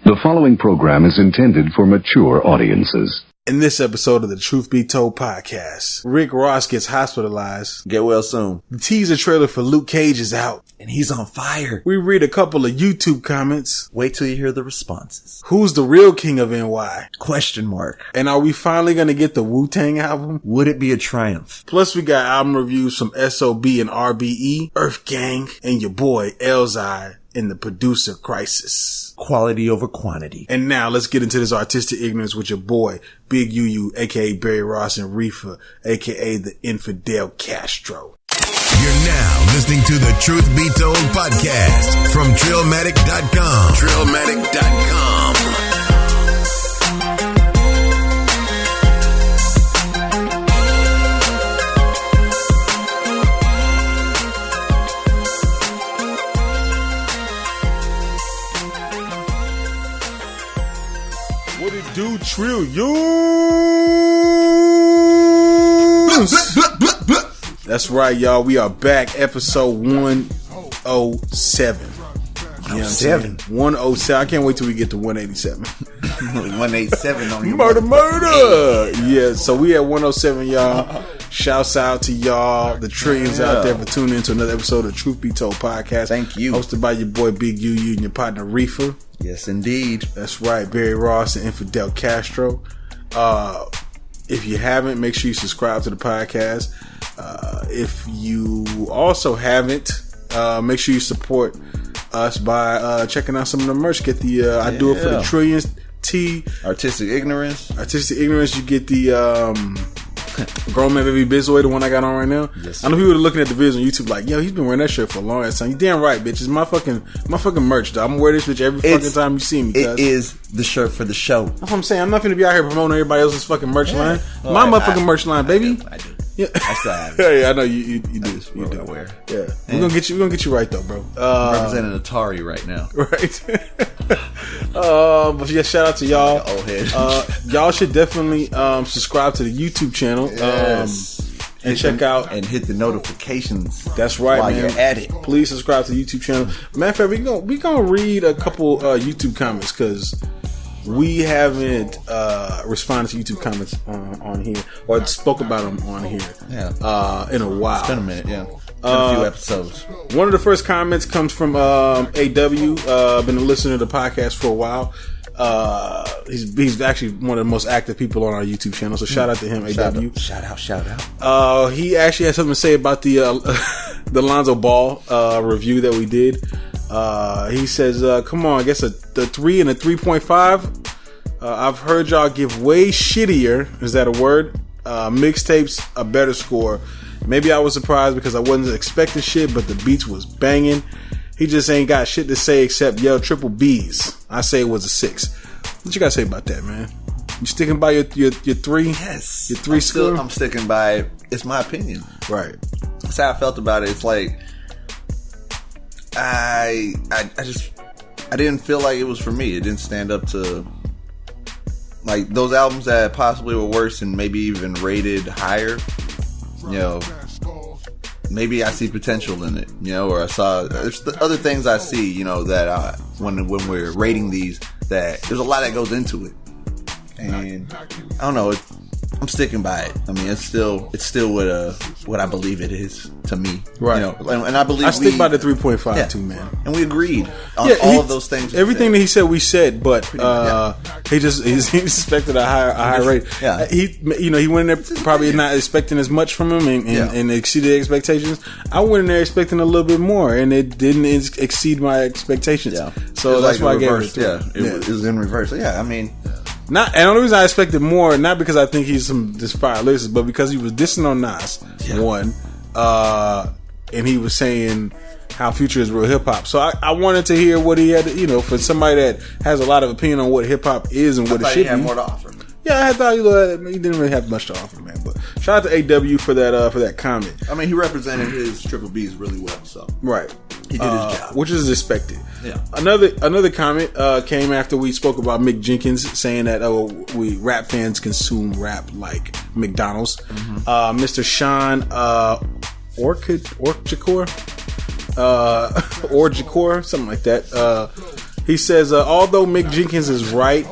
The following program is intended for mature audiences. In this episode of the Truth Be Told podcast, Rick Ross gets hospitalized. Get well soon. The teaser trailer for Luke Cage is out. And he's on fire. We read a couple of YouTube comments. Wait till you hear the responses. Who's the real king of NY? Question mark. And are we finally going to get the Wu-Tang album? Would it be a triumph? Plus we got album reviews from SOB and RBE, Earthgang, and your boy Elzhi and the producer Khrysis. Quality over quantity. And now let's get into this artistic ignorance with your boy Bigg UU, aka Barry Ross, and Riffa, aka the Infidel Castro. You're now listening to the Truth Be Told podcast from Trillmatic.com. Trillmatic.com. What it do, Trillions? That's right, y'all. We are back, episode 107. 107. 107. I can't wait till we get to 187. 187 on your murder. Yeah, so we at 107, y'all. Shouts out to y'all, the trillions out there, for tuning into another episode of Truth Be Told podcast. Thank you. Hosted by your boy Bigg UU and your partner Riffa. Yes, indeed. That's right, Barry Ross and Infidel Castro. If you haven't, make sure you subscribe to the podcast. If you also haven't, make sure you support us by checking out some of the merch. Get the I Do It For The Trillions tee. Artistic Ignorance. You get the Grown Man Baby Bizboy, the one I got on right now. Yes, I know people are looking at the videos on YouTube like, yo, he's been wearing that shirt for a long ass time. You damn right, bitch. It's my fucking merch, though. I'm gonna wear this bitch every fucking time you see me. It is the shirt for the show. That's what I'm saying. I'm not gonna be out here promoting everybody else's fucking merch line. Well, My motherfucking merch line, baby. I do. Yeah, I still have yeah, it. yeah, I know you do. You do. Wear. Yeah, we're gonna get you right though, bro. I'm representing Atari right now. Right. But yeah, shout out to y'all. Old head. Y'all should definitely subscribe to the YouTube channel. Yes. And check out and hit the notifications. That's right, while man. You're at it. Please subscribe to the YouTube channel. Matter of fact, we gonna read a couple YouTube comments because we haven't responded to YouTube comments on here or spoke about them on here. Yeah. In a while. It's been a minute. Yeah. A few episodes. One of the first comments comes from AW. Been a listener to the podcast for a while. He's actually one of the most active people on our YouTube channel. So shout out to him, AW. Shout out. He actually has something to say about the Lonzo Ball review that we did. He says, come on, I guess the 3 and a 3.5. I've heard y'all give way shittier, is that a word? Mixtapes a better score. Maybe I was surprised because I wasn't expecting shit, but the beats was banging. He just ain't got shit to say except yell triple B's. I say it was a 6. What you gotta say about that, man? You sticking by your 3? Yes. Your 3 score? I'm sticking by it. It's my opinion. Right. That's how I felt about it. It's like I didn't feel like it was for me. It didn't stand up to like those albums that possibly were worse and maybe even rated higher. You know, maybe I see potential in it, you know, or I saw there's the other things I see, you know, that when we're rating these, that there's a lot that goes into it, and I don't know. I'm sticking by it. I mean, it's still what I believe it is to me, right? You know, and I believe I stick by the 3.5 too, man. And we agreed on all of those things. Everything that he said, we said, but he expected a higher rate. Yeah, he went in there probably not expecting as much from him and exceeded expectations. I went in there expecting a little bit more, and it didn't exceed my expectations. Yeah, so that's why I gave it. It was in reverse. Yeah, I mean. And the only reason I expected more, not because I think he's this fire lyricist, but because he was dissing on Nas, one, and he was saying how Future is real hip hop. So I wanted to hear what he had, for somebody that has a lot of opinion on what hip hop is and what it should be. He had more to offer. Yeah, I thought he didn't really have much to offer, man. But shout out to AW for that comment. I mean, he represented his triple B's really well, so right. He did his job, which is expected. Yeah. Another comment came after we spoke about Mick Jenkins saying that we rap fans consume rap like McDonald's. Mm-hmm. Mr. Sean Orchakor, something like that. He says, although Mick Jenkins is right,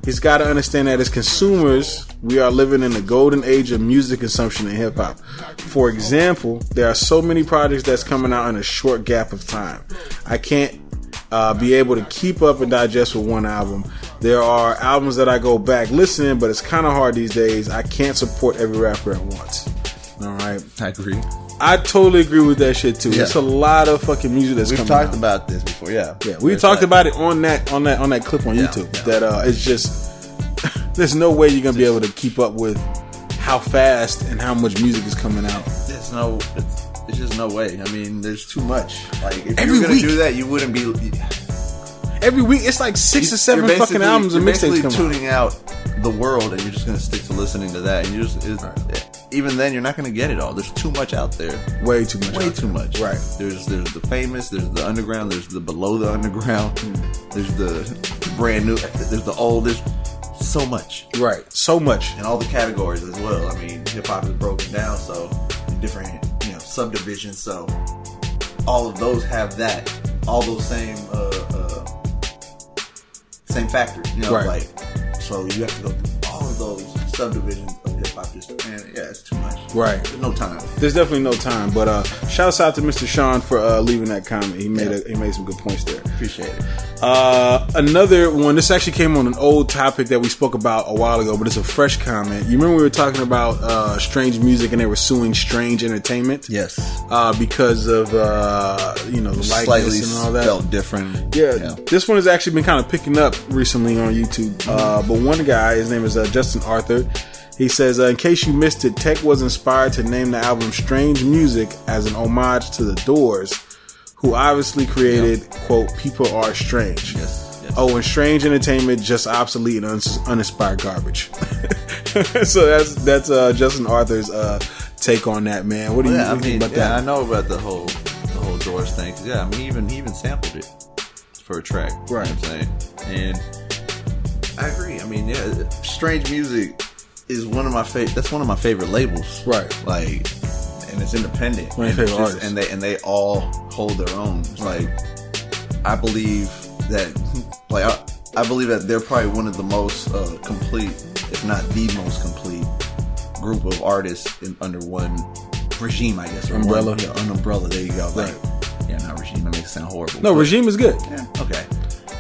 he's got to understand that as consumers, we are living in the golden age of music consumption and hip hop. For example, there are so many projects that's coming out in a short gap of time. I can't be able to keep up and digest with one album. There are albums that I go back listening, but it's kind of hard these days. I can't support every rapper at once. All right, I agree. I totally agree with that shit too. It's a lot of fucking music that's coming out. We've talked about this before, yeah. We talked about it on that clip on YouTube. That it's just there's no way you're gonna be able to keep up with how fast and how much music is coming out. It's just no way. I mean, there's too much. Like if Every you were gonna week. do that, you wouldn't be. Every week, it's like 6 or 7 fucking albums and mixtapes You're coming tuning out the world, and you're just gonna stick to listening to that. And you even then, you're not gonna get it all. There's too much out there. Way too much. Way too much. Right. There's the famous. There's the underground. There's the below the underground. There's the brand new. There's the old. There's so much. Right. So much. And all the categories as well. I mean, hip hop is broken down so in different subdivisions. So all of those have that. All those same factors. Right. Like so you have to go through all of those subdivisions of hip hop. It's too much. Right. There's no time. There's definitely no time. But shouts out to Mr. Sean for leaving that comment. He made some good points there. Appreciate it. Another one. This actually came on an old topic that we spoke about a while ago, but it's a fresh comment. You remember we were talking about strange music and they were suing Strange Entertainment? Yes. Because of the Slightly likeness and all that. Felt different. Yeah, this one has actually been kind of picking up recently on YouTube. But one guy, his name is Justin Arthur. He says, in case you missed it, Tech was inspired to name the album Strange Music as an homage to The Doors, who obviously created, quote, People Are Strange. Yes. Oh, and Strange Entertainment, just obsolete and uninspired garbage. So that's Justin Arthur's take on that, man. What do you think about that? I know about the whole Doors thing. Yeah, I mean, he even sampled it for a track. Right. You know what I'm saying? And I agree. I mean, Strange Music is one of my favorite labels. Right. Like, and it's independent. One of your favorite artists. And they all hold their own. It's like, I believe that, I believe that they're probably one of the most complete, if not the most complete, group of artists under one regime, I guess. Or umbrella. An umbrella. There you go. Right. Not regime. That makes it sound horrible. No, regime is good. Yeah. Okay.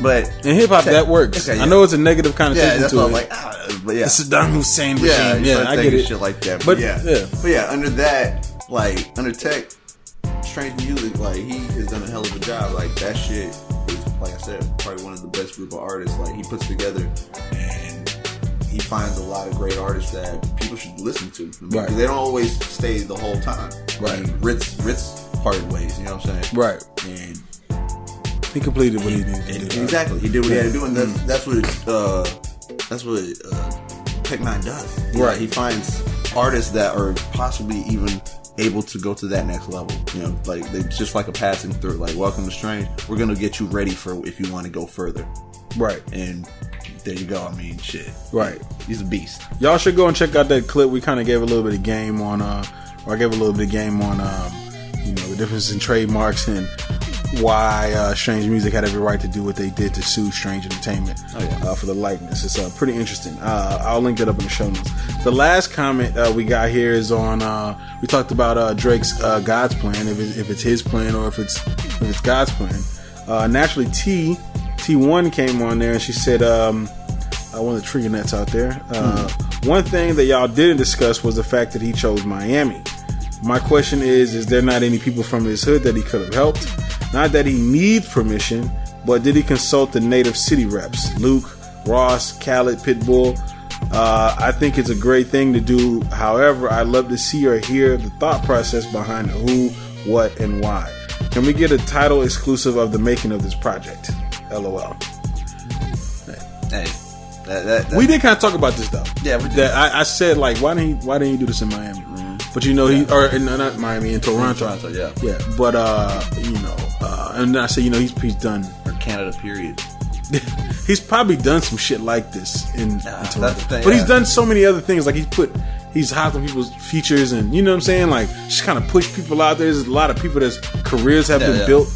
But in hip hop, that works. Okay, yeah. I know it's a negative connotation that's to what it. I'm like, but yeah. The Saddam Hussein regime. Yeah, I get it. Shit like that. But yeah, under that, like under Tech, Strange Music, like he has done a hell of a job. Like that shit is, like I said, probably one of the best group of artists. Like he puts together, and he finds a lot of great artists that people should listen to. Right. They don't always stay the whole time. Right. Like, Ritz parted ways. You know what I'm saying? Right. And he completed what he needed to do. Exactly. He did what he had to do, and that's what Tech 9 does. Right. He finds artists that are possibly even able to go to that next level. Like they just like a passing through. Like, welcome to Strange. We're gonna get you ready for if you want to go further. Right. And there you go. I mean, shit. Right. He's a beast. Y'all should go and check out that clip. We kind of gave a little bit of game on, the difference in trademarks and why Strange Music had every right to do what they did to sue Strange Entertainment for the likeness. It's pretty interesting. I'll link it up in the show notes. The last comment we got here is on we talked about Drake's God's plan, if it's his plan or if it's God's plan. Naturally, T1 came on there and she said, one of the trigger nets out there. One thing that y'all didn't discuss was the fact that he chose Miami. My question is there not any people from his hood that he could have helped? Not that he needs permission, but did he consult the native city reps? Luke, Ross, Khaled, Pitbull. I think it's a great thing to do. However, I'd love to see or hear the thought process behind who, what, and why. Can we get a title exclusive of the making of this project? LOL. Hey. We did kind of talk about this though. Yeah, we did. I said, like, why didn't he do this in Miami? But not Miami, in Toronto. Yeah. But and I said, he's done, or Canada, period. He's probably done some shit like this in Toronto. That's the thing, but he's done so many other things. Like he's hopped on people's features, and you know what I'm saying. Like just kind of push people out there. There's a lot of people that's careers have been built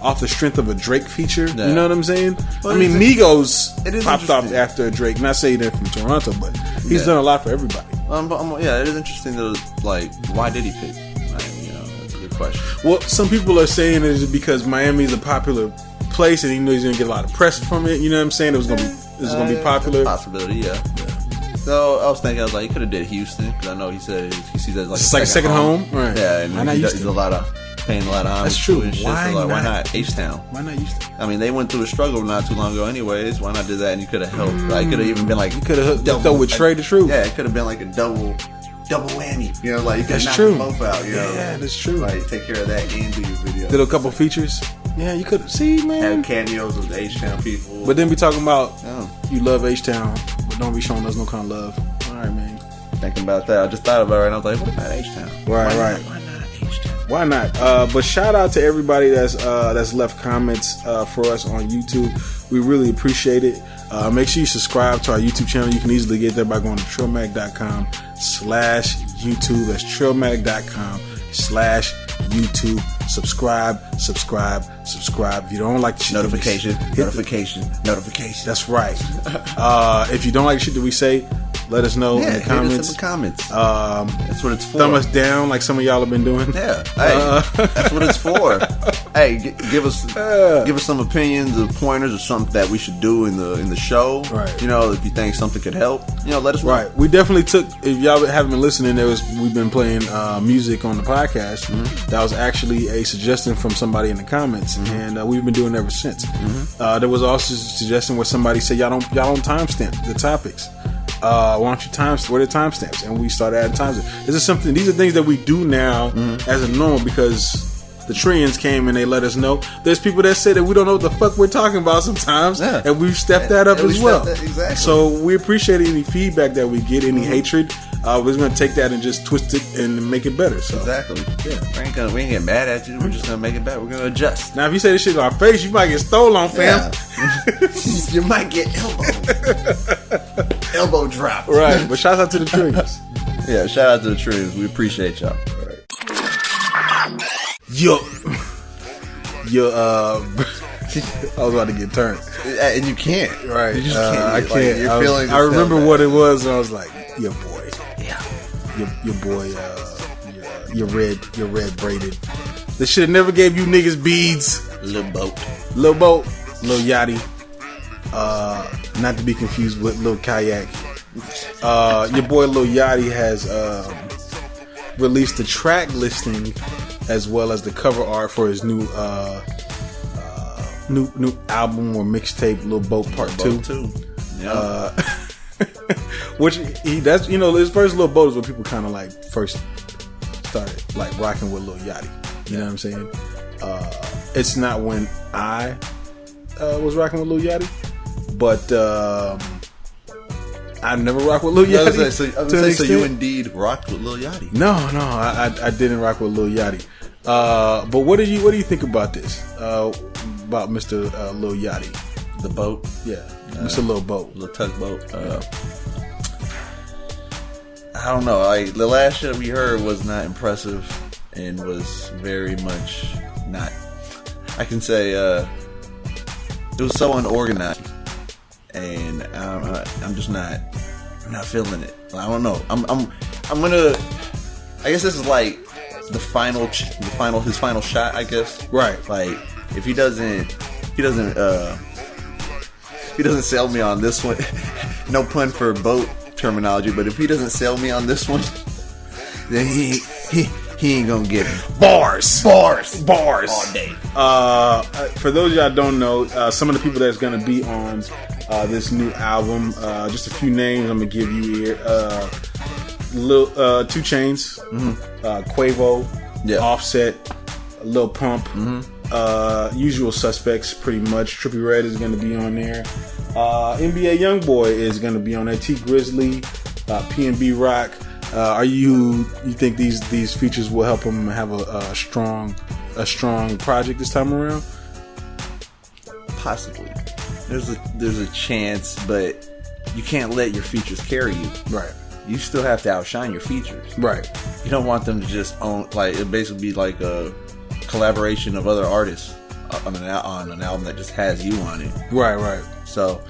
off the strength of a Drake feature. Yeah. You know what I'm saying? Well, I mean, Migos popped off interesting. after Drake. Not saying they're from Toronto, but he's done a lot for everybody. Yeah, it is interesting to like, why did he pick? That's a good question. Well, some people are saying it is because Miami is a popular place, and he knows he's gonna get a lot of press from it. You know what I'm saying? It was gonna be popular. Possibility, yeah. So I was thinking, he could have did Houston, because I know he said he sees that as like It's like a second home, right? Yeah, and Why not he's Houston? paying a lot of homage. That's true. To it and shit. Why Why not? not H-Town? Why not Houston? I mean, they went through a struggle not too long ago, anyways. Why not do that? And you could have helped. Like, could have even been like, You could have hooked up with Trey the Truth. Yeah, it could have been like a double whammy. You know, like you could That's knock true. them both out. You know, Yeah, that's true. Like take care of that and do your video. Did a couple features. Yeah, you could see, man. Have cameos with the H-Town people. But then be talking about Oh. you love H-Town, but don't be showing us no kind of love. All right, man. Thinking about that, I just thought about it, and I was like, what about H-Town? Right. Why not H-Town? Why not? But shout out to everybody that's left comments for us on YouTube. We really appreciate it. Make sure you subscribe to our YouTube channel. You can easily get there by going to trillmatic.com/YouTube. That's trillmatic.com/YouTube. Subscribe. If you don't like the shit, Notification. That's right. If you don't like the shit that we say, let us know in the comments. Hit us in the comments. That's what it's for. Thumb us down like some of y'all have been doing. Yeah, hey, that's what it's for. Hey, give us some opinions or pointers or something that we should do in the show. Right. You know, if you think something could help, let us know. Right. We definitely took. If y'all haven't been listening, we've been playing music on the podcast. Mm-hmm. That was actually a suggestion from somebody in the comments, and we've been doing it ever since. There was also a suggestion where somebody said y'all don't timestamp the topics. Why don't you where are the timestamps? And we started adding timestamps. These are things that we do now as a normal because the Trians came and they let us know. There's people that say that we don't know what the fuck we're talking about sometimes, and we've stepped that up as well. Exactly. So we appreciate any feedback that we get, any hatred. We're just gonna take that and just twist it and make it better. So Exactly. Yeah. We ain't get mad at you. We're just gonna make it better. We're gonna adjust. now, if you say this shit in our face, you might get stolen, fam. Yeah. You might get elbow drop. Right. But shout out to the Trians. Yeah. Shout out to the Trians. We appreciate y'all. Yo, I was about to get turned. And you can't. Right. You just can't. I can't. Your feelings. I remember what it was, and I was like, your boy. Yeah. Your boy, your red braided. This shit never gave you niggas beads. Lil Boat. Lil Boat, Lil Yachty. Not to be confused with Lil Kayak. Your boy Lil Yachty has released the track listing as well as the cover art for his new album or mixtape, Lil Boat Part 2. Yeah. Which that's his first Lil Boat is when people kind of like first started like rocking with Lil Yachty. You know what I'm saying? It's not when I was rocking with Lil Yachty, but I never rocked with Lil Yachty. So you indeed rocked with Lil Yachty? No, I didn't rock with Lil Yachty. But what do you think about this? About Mr. Lil Yachty, The Boat? yeah, Mr. Lil Boat, Lil Tugboat. I don't know. The last shit we heard was not impressive and was very much not. I can say it was so unorganized, and I'm just not feeling it. I don't know. I'm gonna. I guess this is like his final shot. I guess. right? Like if he doesn't sell me on this one. No pun for boat terminology, but if he doesn't sell me on this one, then he ain't gonna get bars all day. For those of y'all that don't know, some of the people that's gonna be on this new album, just a few names I'm gonna give you here. Lil 2 Chainz, Quavo, Offset, Lil Pump, Usual Suspects, pretty much. Trippie Redd is gonna be on there. NBA Youngboy is gonna be on there. T Grizzly, P&B Rock. You think these features will help him have a strong project this time around? Possibly. There's a chance, but you can't let your features carry you. Right. You still have to outshine your features. Right. You don't want them to just own, like, it basically be like a collaboration of other artists on an album that just has you on it. Right. So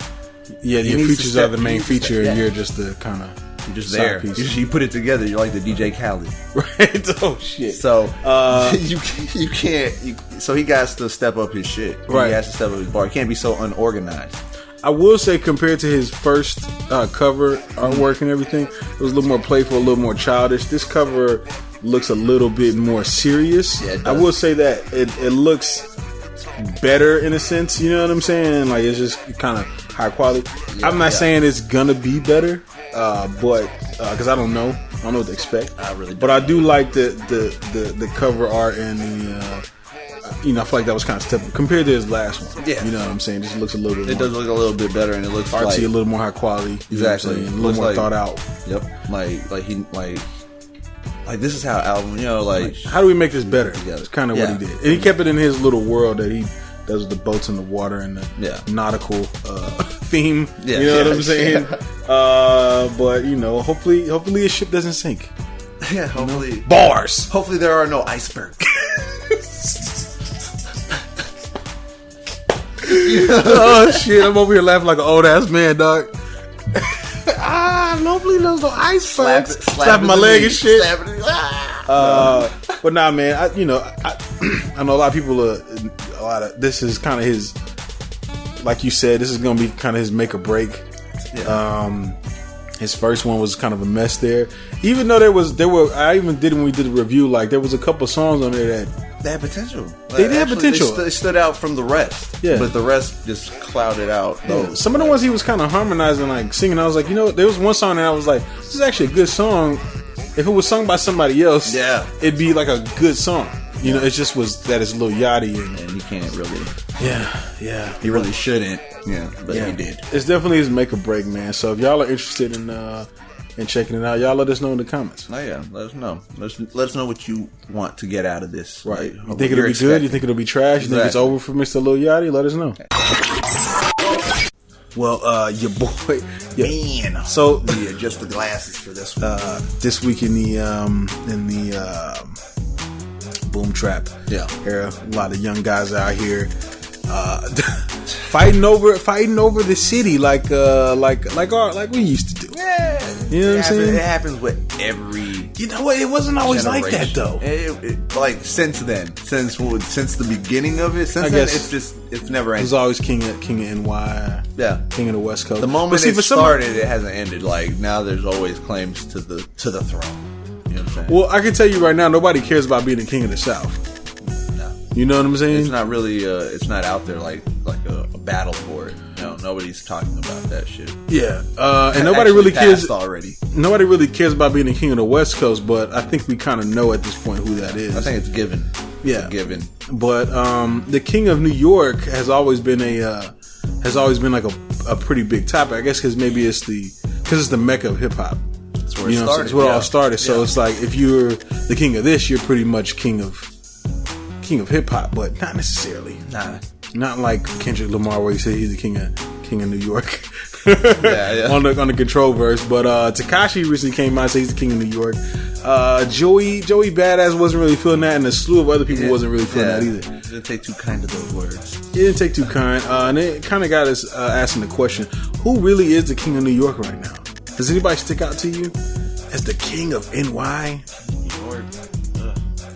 yeah, your features are the main feature, and you're just the kind of you're just there. You put it together. You're like the DJ Khaled, right? Oh shit! So you can't. So he got to step up his shit. Right. He has to step up his bar. He can't be so unorganized. I will say, compared to his first cover artwork and everything, it was a little more playful, a little more childish. This cover looks a little bit more serious. Yeah, I will say that it looks better in a sense. You know what I'm saying? Like, it's just kind of high quality. Yeah, I'm not saying it's gonna be better, but because I don't know what to expect. I really don't. But I do like the cover art and the. I feel like that was kind of step compared to his last one. Yeah, you know what I'm saying. Just looks a little bit. It does look a little bit better, and it looks artsy, like, a little more high quality. Exactly, a little more thought out. Yep, like this is how album. Like how do we make this better? Yeah, it's kind of what he did, and he kept it in his little world that he does with the boats in the water and the nautical theme. Yeah, you know what I'm saying. But hopefully his ship doesn't sink. Yeah, hopefully bars. Hopefully there are no icebergs. Oh shit! I'm over here laughing like an old ass man, dog. Hopefully there's no icebergs. Slapping my leg and shit. But nah, man. I know a lot of people this is kind of his, like you said, this is gonna be kind of his make or break. Yeah. His first one was kind of a mess there. Even though I even did when we did a review, like there was a couple songs on there that they had potential. They had potential. They stood out from the rest. Yeah. But the rest just clouded out. Yeah. Some of the ones he was kind of harmonizing, like singing, I was like, there was one song that I was like, this is actually a good song. If it was sung by somebody else, it'd be like a good song. It just was that it's Lil Yachty and he can't really. Yeah. He really shouldn't. Yeah, but he did. It's definitely his make or break, man. So if y'all are interested in checking it out, y'all let us know in the comments. Oh yeah, let us know. Let us know what you want to get out of this. Right? You think it'll be good? You think it'll be trash? You think it's over for Mr. Lil Yachty? Let us know. Well, your boy, man. So adjust the glasses for this one. This week in the boom trap era, a lot of young guys out here fighting over the city like we used to do. Yeah, you know what I'm saying? It happens with every. You know what? It wasn't always like that though. Like since then, since the beginning of it, it's never ended. It was always king of NY. Yeah, king of the West Coast. The moment it started, it hasn't ended. Like now, there's always claims to the throne. You know what I'm saying? Well, I can tell you right now, nobody cares about being the king of the South. You know what I'm saying? It's not really. It's not out there like a battle for it. No, nobody's talking about that shit. Yeah, and nobody really cares already. Nobody really cares about being the king of the West Coast, but I think we kind of know at this point who that is. I think it's given. Yeah, it's given. But the king of New York has always been like a pretty big topic. I guess because it's the mecca of hip hop. That's where it started. It's where it all started. So it's like if you're the king of this, you're pretty much king of hip hop, but not necessarily. Nah. Not like Kendrick Lamar, where he said he's the king of New York. yeah. on the Control verse. But Tekashi recently came out and said he's the king of New York. Joey Badass wasn't really feeling that, and a slew of other people wasn't really feeling that either. It didn't take too kind of those words. It didn't take too kind, and it kind of got us asking the question: who really is the king of New York right now? Does anybody stick out to you as the king of NY? New York.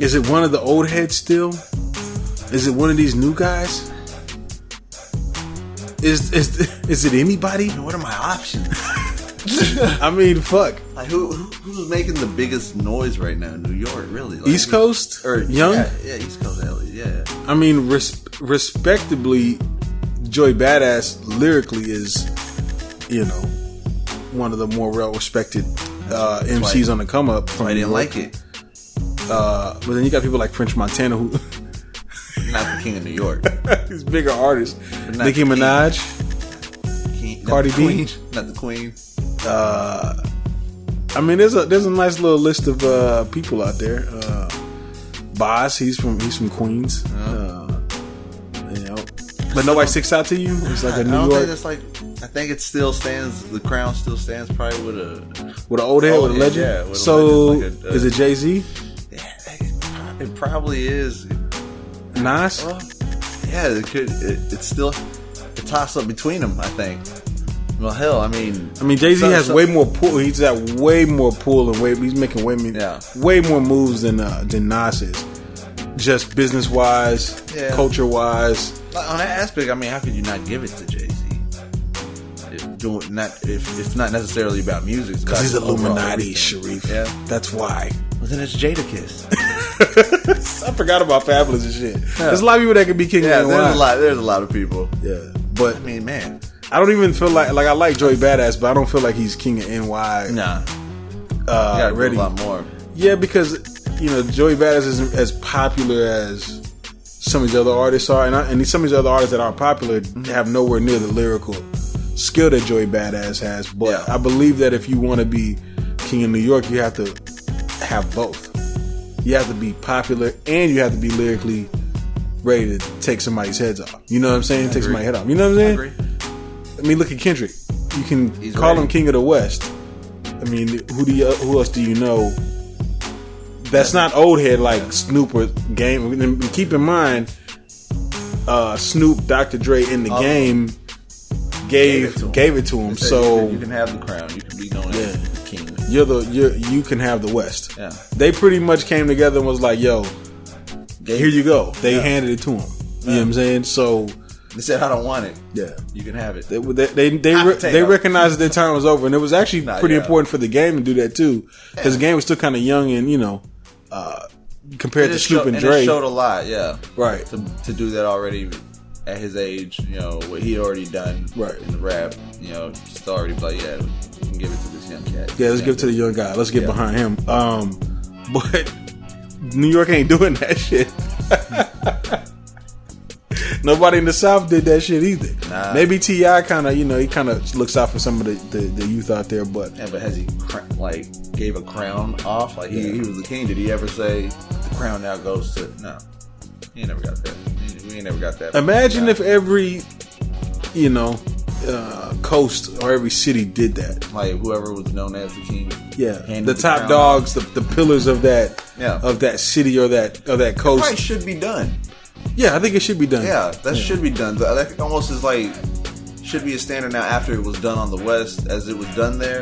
Is it one of the old heads still? Is it one of these new guys? Is it anybody? What are my options? I mean, fuck. Like who's making the biggest noise right now in New York? Really? Like, East Coast or Young? Yeah, East Coast. Yeah. I mean, respectably, Joey Badass lyrically is, one of the more well-respected MCs on the come up. I didn't like it. But then you got people like French Montana who. Not the king of New York. He's bigger artists. Nicki Minaj, Cardi B, not the queen. I mean, there's a nice little list of people out there. Boz, he's from Queens. But nobody sticks out to you. It's like a New York. I think it still stands. The crown still stands, probably with an old head, with a legend. Yeah, with so a legend, is it Jay-Z? Yeah, it probably is. Nas? Yeah, it's still a toss up between them, I think. Well, hell, I mean, Jay-Z has way more pull. He's got way more pull and he's making way more moves than Nas is. Just business wise, culture wise. On that aspect, I mean, how could you not give it to Jay-Z? If it's not necessarily about music, because he's Illuminati, Sharif. Yeah, that's why. Well, then it's Jadakiss. I forgot about Fabulous and shit. Yeah. There's a lot of people that could be king of NY. There's a lot of people. Yeah, but I mean, man, I don't even feel like I like Joey Badass, but I don't feel like he's king of NY. Nah, gotta do a lot more. Yeah, because Joey Badass isn't as popular as some of these other artists are, and some of these other artists that aren't popular have nowhere near the lyrical skill that Joey Badass has. But I believe that if you want to be king of New York, you have to have both. You have to be popular and you have to be lyrically ready to take somebody's heads off. You know what I'm saying? Take somebody's head off. You know what I'm saying? I mean, look at Kendrick. You can call him king of the West. I mean, who else do you know that's not old head like Snoop or Game? And keep in mind, Snoop, Dr. Dre in the game gave it to him. So you can have the crown. You can be known as the king. You can have the West. Yeah. They pretty much came together and was like, "Yo, here you go." They handed it to him. You know what I'm saying? So they said, "I don't want it." Yeah, you can have it. They recognized that their time was over, and it was actually pretty important for the game to do that too, because the game was still kind of young and compared to Snoop and Dre, it showed a lot. Yeah, right. To do that already at his age, what he already done in the rap, just already like, we can give it to this young cat. Yeah, let's give it to the young guy. Let's get behind him. But New York ain't doing that shit. Nobody in the South did that shit either. Nah. Maybe T.I. kind of, he kind of looks out for some of the youth out there, but but has he gave a crown off? Like he was the king. Did he ever say the crown now goes to? No, he never got that. We ain't never got that. Imagine if every, coast or every city did that. Like whoever was known as the king. Yeah, the top dogs, the pillars of that city or that coast. It probably should be done. Yeah, I think it should be done. Yeah, that should be done. That almost is like should be a standard now after it was done on the West as it was done there.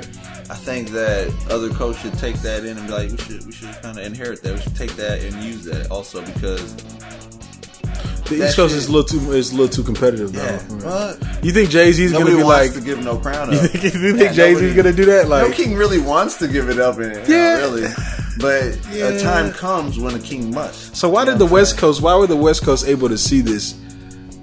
I think that other coasts should take that in and be like, we should kind of inherit that. We should take that and use that also because the East Coast is a little too competitive though. Yeah. You think Jay-Z's going to be like to give no crown up? You think Jay-Z's going to do that? Like no king really wants to give it up really. But a time comes when a king must. So why were the West Coast able to see this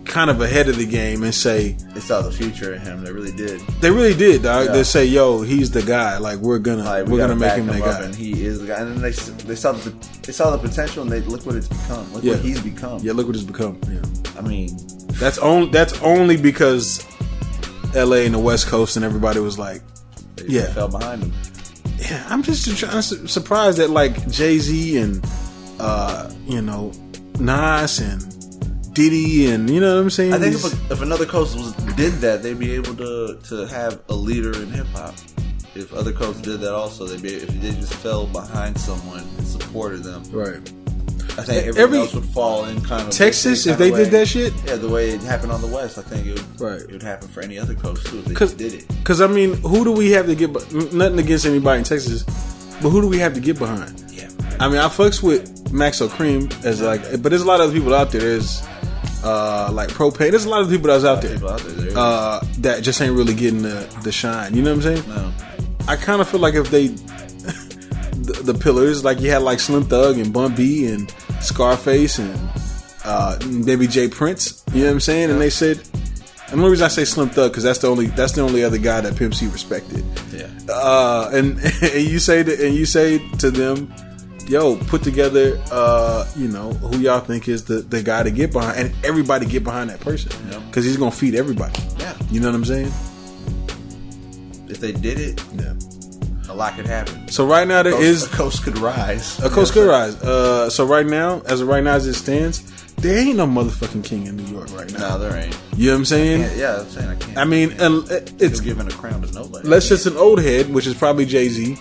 kind of ahead of the game and say they saw the future in him? They really did. They really did, dog. Yeah. They say, "Yo, he's the guy. Like we're gonna make him the guy." And he is the guy. And then they saw the potential, and look what it's become. Look what he's become. Yeah, look what it's become. Yeah. I mean, that's only because L.A. and the West Coast and everybody was like, they fell behind him. Yeah, I'm just surprised that like Jay-Z and Nas and Diddy and you know what I'm saying. I think if another coast did that, they'd be able to have a leader in hip hop. If other coasts did that also, if they just fell behind someone and supported them, right? I think everyone else would fall in kind of Texas if they did that shit. Yeah, the way it happened on the West, I think it would happen for any other coast too if they did it. Because I mean, who do we have to get? Nothing against anybody in Texas, but who do we have to get behind? Yeah, I mean, I fucks with Maxo Cream as but there's a lot of other people out there. There's like Propane. There's a lot of people that's out there that just ain't really getting the shine. You know what I'm saying? No. I kind of feel like if they the pillars, like you had like Slim Thug and Bun B and Scarface and maybe Jay Prince, you know what I'm saying? And they said, and the only reason I say Slim Thug because that's the only other guy that Pimp C respected. Yeah. And you say to them, yo, put together, who y'all think is the guy to get behind, and everybody get behind that person because he's gonna feed everybody. Yeah. You know what I'm saying? If they did it, a lot could happen. So right now a coast could rise. A coast could rise. So right now, as it stands, there ain't no motherfucking king in New York right now. No, there ain't. You know what I'm saying? I'm saying I can't. I mean, it's giving a crown to nobody. Let's just an old head, which is probably Jay-Z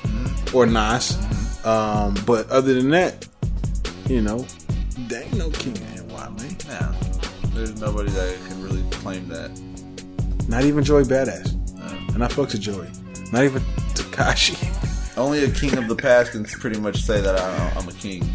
or Nas. But other than that, there ain't no king in NY, man. No. There's nobody that can really claim that. Not even Joey Badass. And I fuck to Joey. Not even Tekashi. Only a king of the past can pretty much say that I'm a king,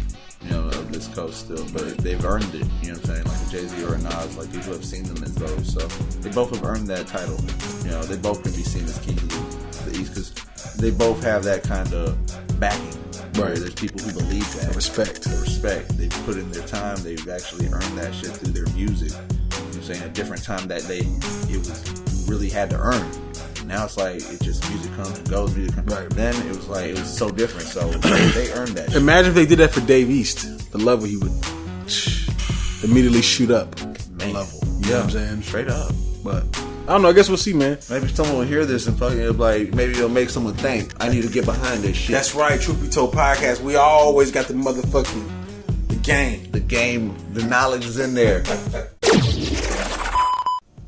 of this coast still. But they've earned it, you know what I'm saying? Like a Jay-Z or a Nas, like people have seen them as those. So they both have earned that title. They both can be seen as kings of the East because they both have that kind of backing. Right. There's people who believe that. Respect. They've put in their time. They've actually earned that shit through their music. You know what I'm saying? A different time that it was really had to earn. Now it's like it just music comes and goes. Right. Then it was like it was so different. So they earned that shit. Imagine if they did that for Dave East. The level he would immediately shoot up. Man. Level. You know what I'm saying? Straight up. But I don't know. I guess we'll see, man. Maybe someone will hear this and fucking like maybe it'll make someone think I need to get behind this shit. That's right. Truth Be Told podcast. We always got the motherfucking game. The game. The knowledge is in there.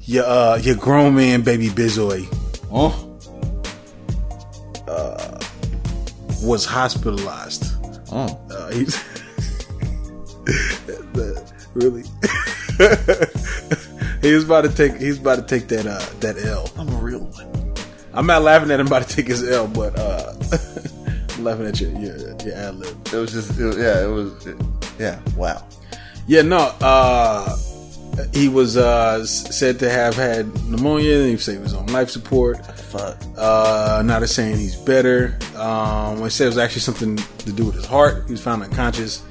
Your grown man, baby Bizoy, was hospitalized. He's really. He's about to take that L. I'm a real one. I'm not laughing at him about to take his L, but I'm laughing at your ad lib. It was just wow. Yeah, no. He was said to have had pneumonia. And he said he was on life support. Fuck. Now they're saying he's better. They said it was actually something to do with his heart. He was found unconscious.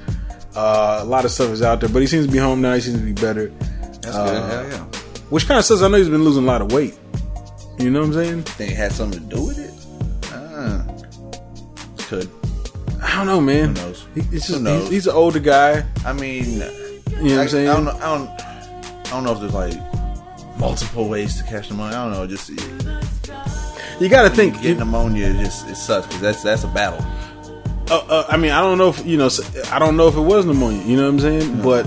A lot of stuff is out there, but he seems to be home now. He seems to be better. That's good. Hell yeah. Which kind of sucks. I know he's been losing a lot of weight. You know what I'm saying? Think it had something to do with it? Could. I don't know, man. Who knows? Who knows? He's an older guy. I mean, you know what I'm saying? I don't know if there's like multiple ways to catch pneumonia. I don't know. Just you got to think getting pneumonia. It sucks because that's a battle. I mean, I don't know if I don't know if it was pneumonia. You know what I'm saying? No. But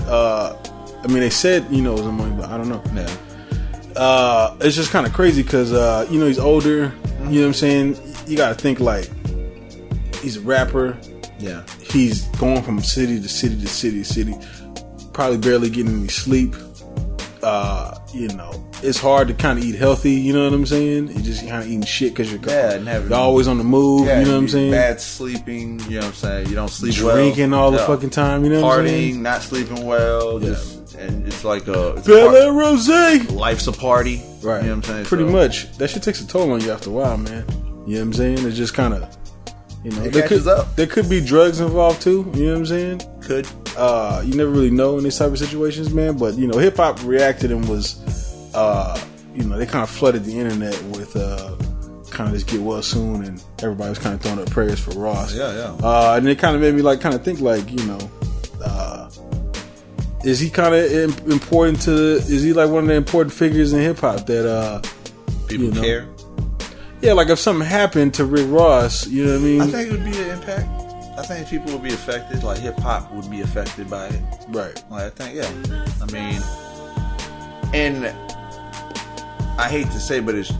I mean, they said it was pneumonia, but I don't know. Yeah. It's just kind of crazy because he's older. Mm-hmm. You know what I'm saying? You got to think like he's a rapper. Yeah. He's going from city to city to city to city. Probably barely getting any sleep. It's hard to kind of eat healthy. You know what I'm saying? You're just kind of eating shit because you're always on the move. You know what I'm saying? Bad sleeping. You know what I'm saying? You don't sleep drinking well. all the fucking time. You know what I'm saying? Partying, not sleeping well. Yeah. And it's like a Bella Rose. Life's a party. Right. You know what I'm saying? Pretty much. That shit takes a toll on you after a while, man. You know what I'm saying? It's just kind of, it catches up. There could be drugs involved too. You know what I'm saying? Could. You never really know in these type of situations, man. But hip hop reacted and was, they kind of flooded the internet with kind of this get well soon, and everybody was kind of throwing up prayers for Ross. Yeah. And it kind of made me think is he kind of important is he like one of the important figures in hip hop that people care? Yeah, like if something happened to Rick Ross, you know what I mean? I think it would be an impact. I think people would be affected, like hip hop would be affected by it. Right. Like, I think, yeah. I mean, and I hate to say, but it's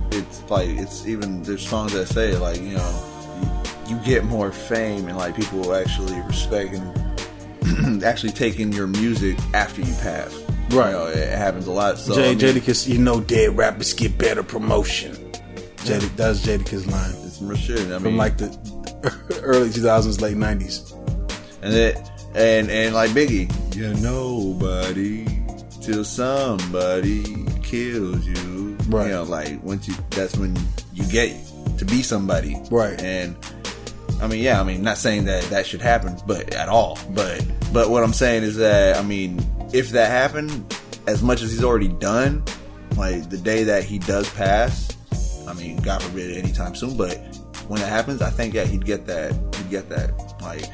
like, it's even, there's songs that say it, like, you get more fame and like people will actually respect and actually take in your music after you pass. Right. It happens a lot. So Jadakiss, dead rappers get better promotion. That's Jadakiss' line. It's some shit. I mean, from like the early 2000s, late 90s. And like Biggie, you're nobody till somebody kills you. Right. That's when you get to be somebody. Right. And not saying that should happen, but at all. But what I'm saying is that, if that happened, as much as he's already done, like the day that he does pass, God forbid anytime soon, but when it happens, I think he'd get that like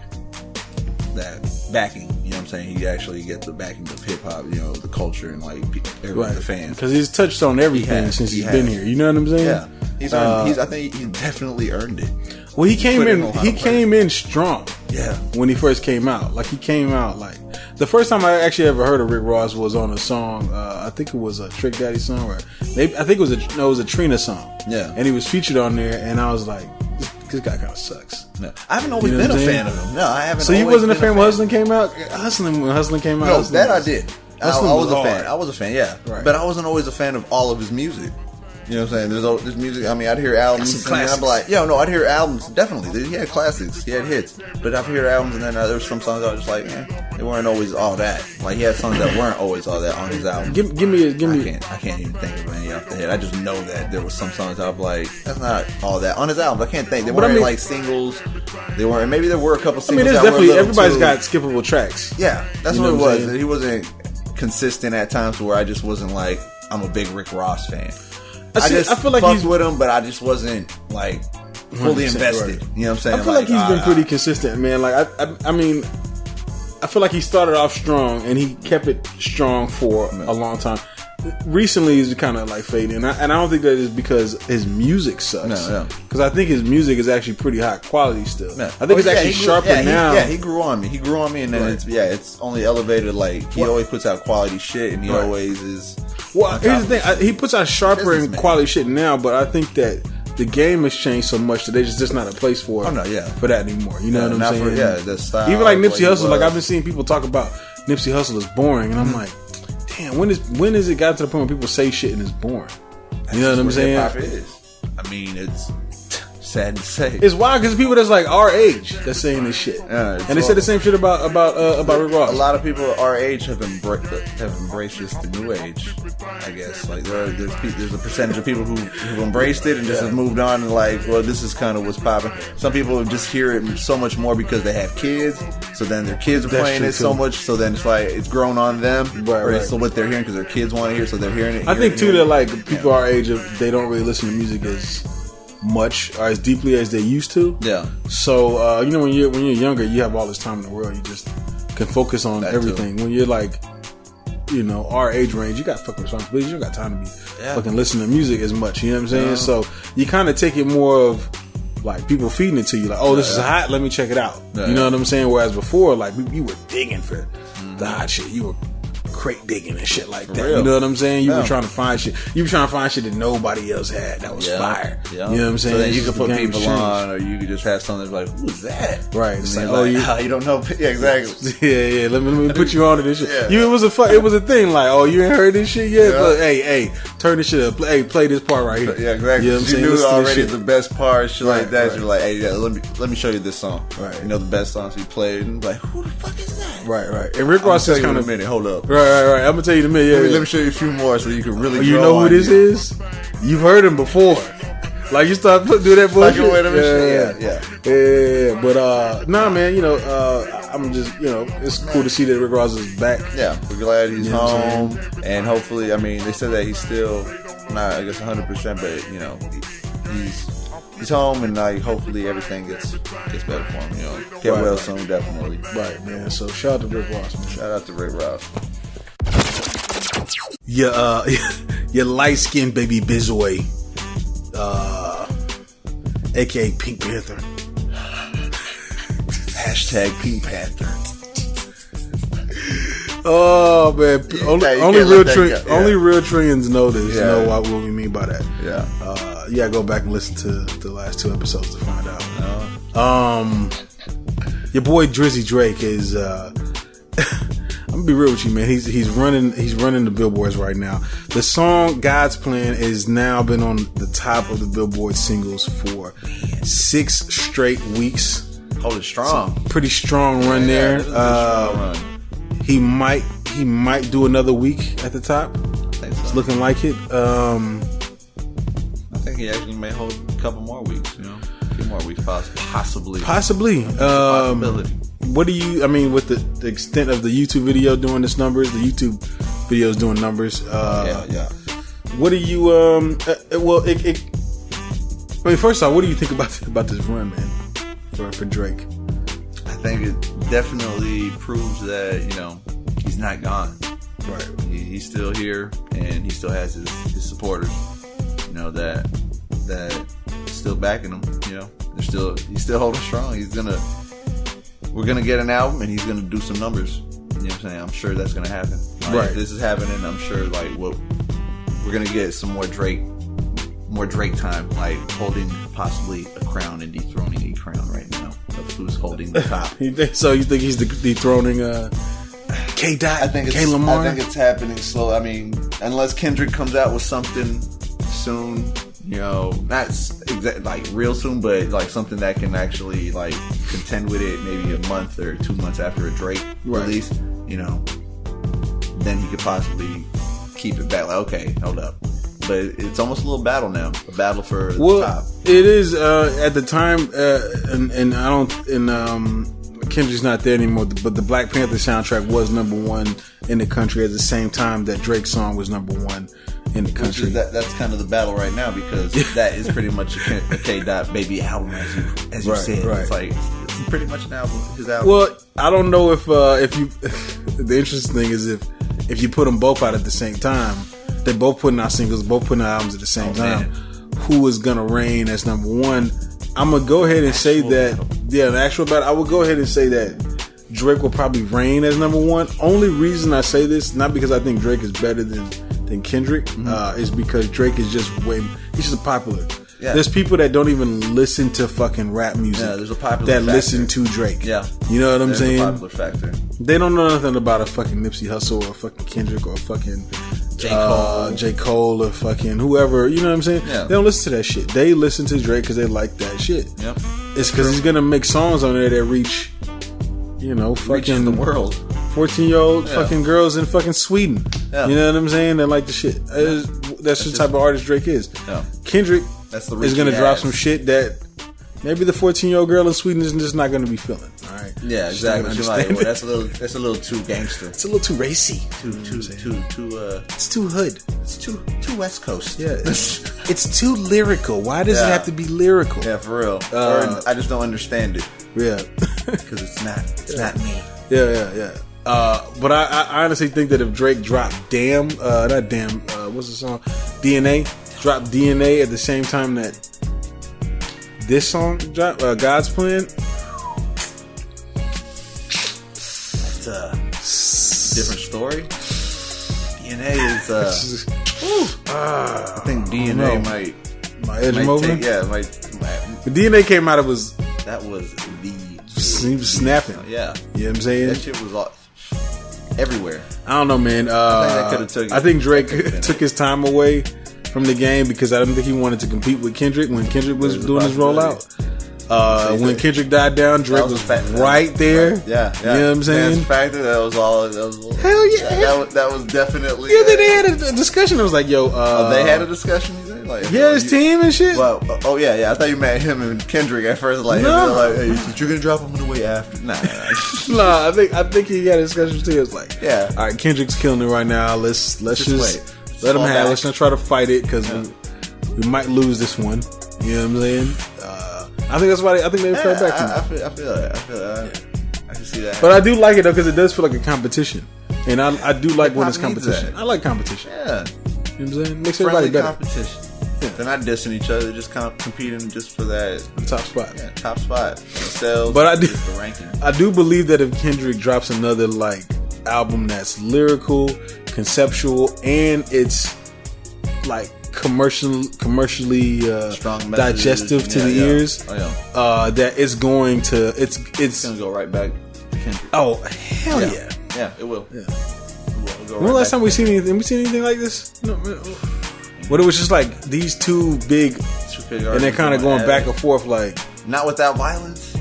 that backing. You know what I'm saying? He'd actually get the backing of hip hop, the culture and like everybody, the fans. Because he's touched on everything since he's been here. You know what I'm saying? Yeah, he's earned. I think he definitely earned it. Well, he came in strong. Yeah, when he first came out, he came out like the first time I actually ever heard of Rick Ross was on a song. I think it was a Trick Daddy song, or maybe I think it was a Trina song. Yeah, and he was featured on there, and I was like, this guy kind of sucks. No, I haven't always been a fan of him. No, I haven't. So you wasn't a fan when Hustling came out? Hustling came out. No, that I did. I was a fan, yeah. Right. But I wasn't always a fan of all of his music. You know what I'm saying? There's music. I mean, I'd hear albums and I'd be like, I'd hear albums. Definitely, he had classics. He had hits. But I'd hear albums and then there were some songs I was just like, they weren't always all that. Like he had songs that weren't always all that on his album. Give me. I can't even think of any off the head. I just know that there was some songs I'm like, that's not all that on his album. I can't think. They weren't like singles. They weren't. Maybe there were a couple singles. There's definitely everybody's got skippable tracks. Yeah, that's what it was. He wasn't consistent at times where I just wasn't like, I'm a big Rick Ross fan. I feel like he's with him, but I just wasn't like fully invested. Right. You know what I'm saying? I feel like he's been pretty consistent, man. Like I mean, I feel like he started off strong and he kept it strong for a long time. Recently, he's kind of like fading, and I don't think that is because his music sucks. No. Because I think his music is actually pretty high quality still. No. I think it's actually sharper now. He grew on me. and then it's only elevated. Like he always puts out quality shit, and he always is. Well, here's the thing. He puts out sharper and quality shit now, but I think that the game has changed so much that there's just not a place for for that anymore. You know what I'm saying? The style. Even like Nipsey Hussle. Like I've been seeing people talk about Nipsey Hussle is boring, and I'm like, damn, when is it got to the point where people say shit and it's boring? You know what I'm saying? Hip-hop is. I mean, it's sad to say. It's wild because people that's like our age that's saying this shit, and they said the same shit about Rick Ross. A lot of people our age have embraced just the new age. I guess like there's a percentage of people who've embraced it and just have moved on and like, well, this is kind of what's popping. Some people just hear it so much more because they have kids, so then their kids are playing it so much, so then it's like it's grown on them, right. So what they're hearing because their kids want to hear, so they're hearing it. I think too that like people our age, they don't really listen to music as much or as deeply as they used to. Yeah. So when you're younger, you have all this time in the world. You just can focus on everything. When you're like, our age range, you got fucking responsibilities. You don't got time to be fucking listening to music as much. You know what I'm saying? Yeah. So you kind of take it more of like people feeding it to you. Like, oh, this is hot. Let me check it out. Yeah. You know what I'm saying? Whereas before, like you were digging for the hot shit. You were crate digging and shit like that. You know what I'm saying? You were trying to find shit. You were trying to find shit that nobody else had that was fire. Yeah. You know what I'm saying? So then you could put people on, or you could just have something that's like, who's that? Right. It's like, you don't know. Yeah, exactly. Yeah. Let me put you on to this shit. Yeah. It was a thing. Like, oh, you ain't heard this shit yet? But hey, turn this shit up. Hey, play this part right here. Yeah, exactly. You know what I'm saying? You knew already the best part, shit like that. You're like, hey, let me show you this song. Right. You know the best songs he played, and like, who the fuck is that? Right. And Rick Ross is kind of a minute. Hold up. Right. I'm gonna tell you in a minute. Let me show you a few more so you can really. You know who this is? You've heard him before. Like you start do that bullshit. Yeah. But nah, man. I'm just it's cool to see that Rick Ross is back. Yeah, we're glad he's home, and hopefully, I mean, they said that he's still not, I guess, 100%, but he's home, and like hopefully everything gets better for him. Get well soon, definitely. Right, man. So shout out to Rick Ross. Man. Shout out to Rick Ross. Your light-skinned baby Bizoy, aka Pink Panther. Hashtag Pink Panther. Oh man, only real Trillions know this. Know what we mean by that. Yeah. You gotta go back and listen to the last 2 episodes to find out. Your boy Drizzy Drake is. I'm gonna be real with you, man. He's running the billboards right now. The song God's Plan has now been on the top of the Billboard singles for 6 straight weeks. Holding strong. Pretty strong run there. Strong run. He might do another week at the top. I think so. It's looking like it. I think he actually may hold a couple more weeks. A few more weeks, possibly. Possibility. What do you? I mean, with the extent of the YouTube video doing this numbers, the YouTube video is doing numbers. Yeah. What do you? I mean, first off, what do you think about this run, man, for Drake? I think it definitely proves that he's not gone. Right. He's still here, and he still has his supporters. That still backing him. He's still holding strong. We're gonna get an album, and he's gonna do some numbers. You know what I'm saying? I'm sure that's gonna happen. If this is happening, I'm sure we're gonna get some more Drake time, like holding possibly a crown and dethroning a crown right now of who's holding the top. So you think he's dethroning K. Dot, I think K. Lamar. I think it's happening slow. I mean, unless Kendrick comes out with something soon, you know, not like real soon, but like something that can actually like contend with it, maybe a month or 2 months after a Drake release, you know, then he could possibly keep it back. Like, okay, hold up. But it's almost a little battle now, a battle for the top. It is at the time, and I don't, Kendrick's not there anymore. But the Black Panther soundtrack was #1 in the country at the same time that Drake's song was #1 in the country. That's kind of the battle right now, because that is pretty much a K. Dot baby album, as you said. Right. It's like it's pretty much an album, his album. Well, I don't know if you. The interesting thing is if you put them both out at the same time, they both putting out singles, both putting out albums at the same time. Man. Who is gonna reign as #1? I'm gonna go ahead and say that. Yeah, the actual battle. I would go ahead and say that Drake will probably reign as #1. Only reason I say this, not because I think Drake is better than Kendrick, is because Drake is just he's just popular. Yeah. There's people that don't even listen to fucking rap music. Yeah, there's a popular factor. Listen to Drake. Yeah. You know what I'm saying? There's a popular factor. They don't know nothing about a fucking Nipsey Hussle or a fucking Kendrick or a fucking J. Cole or fucking whoever. You know what I'm saying? Yeah. They don't listen to that shit. They listen to Drake because they like that shit. Yep. It's because he's gonna make songs on there that reach, you know, fucking the world. 14-year-old fucking girls in fucking Sweden. Yeah. You know what I'm saying? They like the shit. That's the type of artist Drake is. Yeah. Kendrick is going to drop some shit that maybe the 14-year-old girl in Sweden is just not going to be feeling. All right. Yeah, exactly. She's like, well, that's a little too gangster. It's a little too racy. It's too hood. It's too West Coast. Yeah. It's too lyrical. Why does it have to be lyrical? Yeah, for real. Or I just don't understand it. Yeah. Because it's not me. Yeah. But I honestly think that if Drake dropped what's the song? DNA. Dropped DNA at the same time that this song dropped, God's Plan. That's a different story. DNA is I think DNA might edge him over. The DNA came out, that was he was snapping. Yeah. You know what I'm saying? That shit was everywhere. I don't know, man. I think Drake took his time away from the game because I don't think he wanted to compete with Kendrick when Kendrick was doing his rollout. When Kendrick died down, Drake was right there. Yeah. You know what I'm saying? That's factor. That was hell yeah. That was definitely. Yeah, they had a discussion. I was like, yo. They had a discussion. Like, his team and shit. Well, yeah. I thought you meant him and Kendrick at first. Like, hey, you're gonna drop him in the way after. Nah. Nah, I think he got a discussion too. It's like, yeah. All right, Kendrick's killing it right now. Let's just let him have. Let's not try to fight it because we might lose this one. You know what I'm saying? I think that's why I think they fell back to me. I feel that. I can see that. But I do like it though because it does feel like a competition, and I do like when it's competition. I like competition. Yeah, you know what I'm saying? Makes everybody better. Competition. Yeah. They're not dissing each other, just competing just for that top spot. Yeah, top spot. Sales, but the ranking. I do believe that if Kendrick drops another like album that's lyrical, conceptual, and it's like commercially strong digestive to the ears, that it's going to it's gonna go right back to Kendrick. Oh hell yeah. Yeah, it will. Yeah. When the last time we seen anything like this? No. But it was just like these two big and they're kind of going back and forth, like not without violence.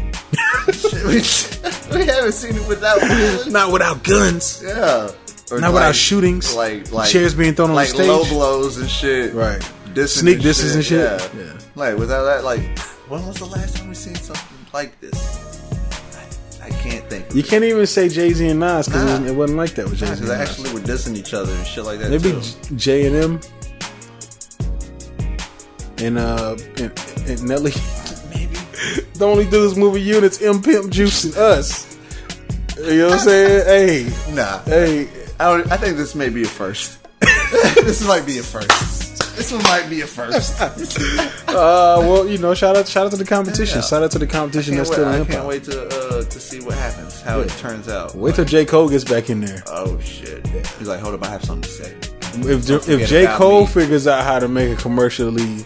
we haven't seen it without violence. Not without guns. Yeah. Or not without shootings. Like chairs being thrown on the stage. Low blows and shit. Right. Sneak disses and shit. Yeah. Like without that, like when was the last time we seen something like this? I can't think. You can't even say Jay-Z and Nas because it wasn't like that with Jay-Z. Because they actually were dissing each other and shit like that. Maybe J and M. And Nelly. Maybe. The only dudes moving units, M Pimp, Juice, and us. You know what I'm saying? Hey. Nah. Hey. I think this may be a first. This might be a first. This one might be a first. Well, you know, shout out to the competition. Yeah. Shout out to the competition that's still in hip hop. I can't wait to see what happens, how it turns out. Wait till J. Cole gets back in there. Oh shit. Yeah. He's like, hold up, I have something to say. If J. Cole figures out how to make a commercially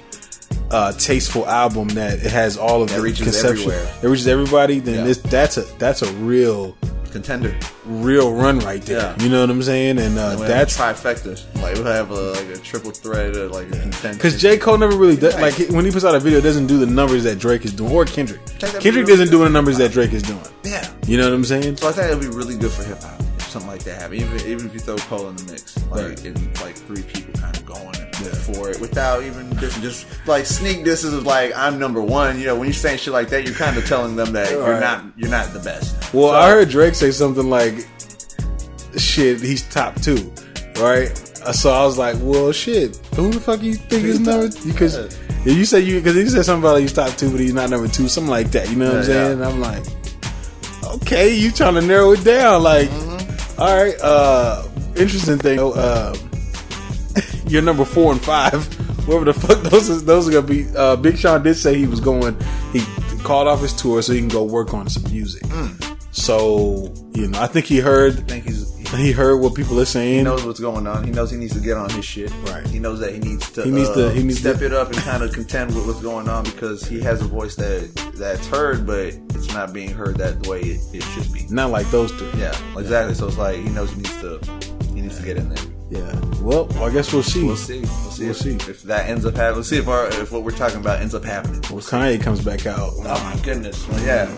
tasteful album that it has all of the reaches conception, everywhere, it reaches everybody, then that's a real contender. Real run right there. Yeah. You know what I'm saying? And that's trifecta. Like we'll have a triple threat or like a contention. because J. Cole never really does, like when he puts out a video, it doesn't do the numbers that Drake is doing, or Kendrick. Kendrick doesn't do the numbers that Drake is doing. Yeah. You know what I'm saying? So I think it'd be really good for hip hop if something like that happened. Even if you throw Cole in the mix, like Right. and like 3 people kind of going for it without even just like sneak disses of like I'm number 1. You know, when you're saying shit like that, you're kind of telling them that you're not the best. Well, So, I heard Drake say something like, "Shit, he's top 2," right? So I was like, "Well, shit, who the fuck you think is number?" Because you said because he said something about he's top 2, but he's not number 2, something like that. You know what I'm saying? And I'm like, okay, you trying to narrow it down? Like, all right, interesting thing. You're number 4 and 5, whoever the fuck those are gonna be. Big Sean did say he was going. He called off his tour so he can go work on some music. So you know, I think he heard. He heard what people are saying. He knows what's going on. He knows he needs to get on his shit. Right. He knows that he needs to step it up and kind of contend with what's going on because he has a voice that's heard, but it's not being heard that the way it should be. Not like those 3. Yeah, exactly. So it's like he knows he needs to get in there. Yeah. Well, I guess we'll see. We'll see if that ends up happening. We'll see if what we're talking about ends up happening. Kanye comes back out. Oh my goodness. Well, yeah.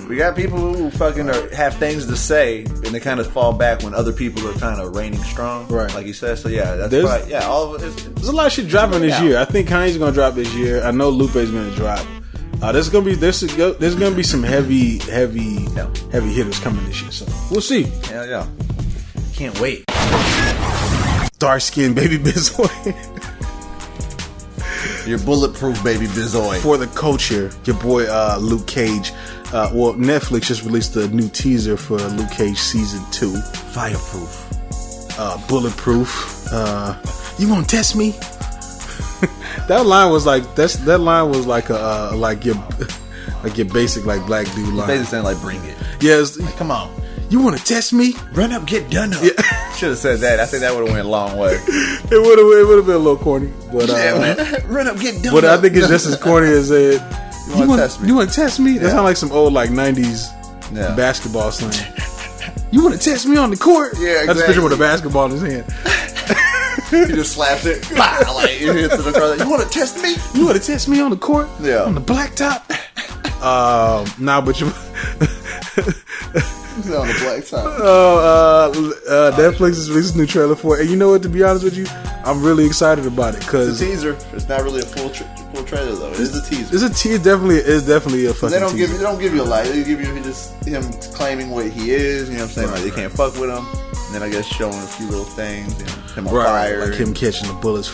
We got people who fucking have things to say, and they kind of fall back when other people are kind of reigning strong, right? Like you said. So yeah, that's probably, all of it. There's a lot of shit dropping this year. I think Kanye's gonna drop this year. I know Lupe's gonna drop. There's gonna be some heavy hitters coming this year. So we'll see. Yeah. Can't wait. Dark skin baby Bizoy. You're bulletproof, baby Bizoy. For the culture, your boy Luke Cage. Netflix just released a new teaser for Luke Cage season 2. Fireproof. Bulletproof. You won't test me? That line was like your basic like black dude line. Basically saying like bring it. Yes. Like, come on. You want to test me? Run up, get done up. Yeah. Should have said that. I think that would have went a long way. It would have been a little corny, but run up, get done. But up. I think it's just as corny as it. You want to test me? You want to test me? That Yeah. sounds like some old like '90s basketball slang. You want to test me on the court? Yeah, exactly. I just picture with a basketball in his hand. He just slaps it. Like you hit to the crowd. You want to test me? You want to test me on the court? Yeah. On the blacktop? But you. On the black top. Netflix is releasing a new trailer for it. And you know what? To be honest with you, I'm really excited about it because it's a teaser. It's not really a full trailer though. It is a teaser. It's a teaser. Definitely a fucking. They don't teaser. give you a lot. They give you just him claiming what he is. You know what I'm saying? Like they can't fuck with him. And then I guess showing a few little things. You know, him on fire, like him catching the bullets,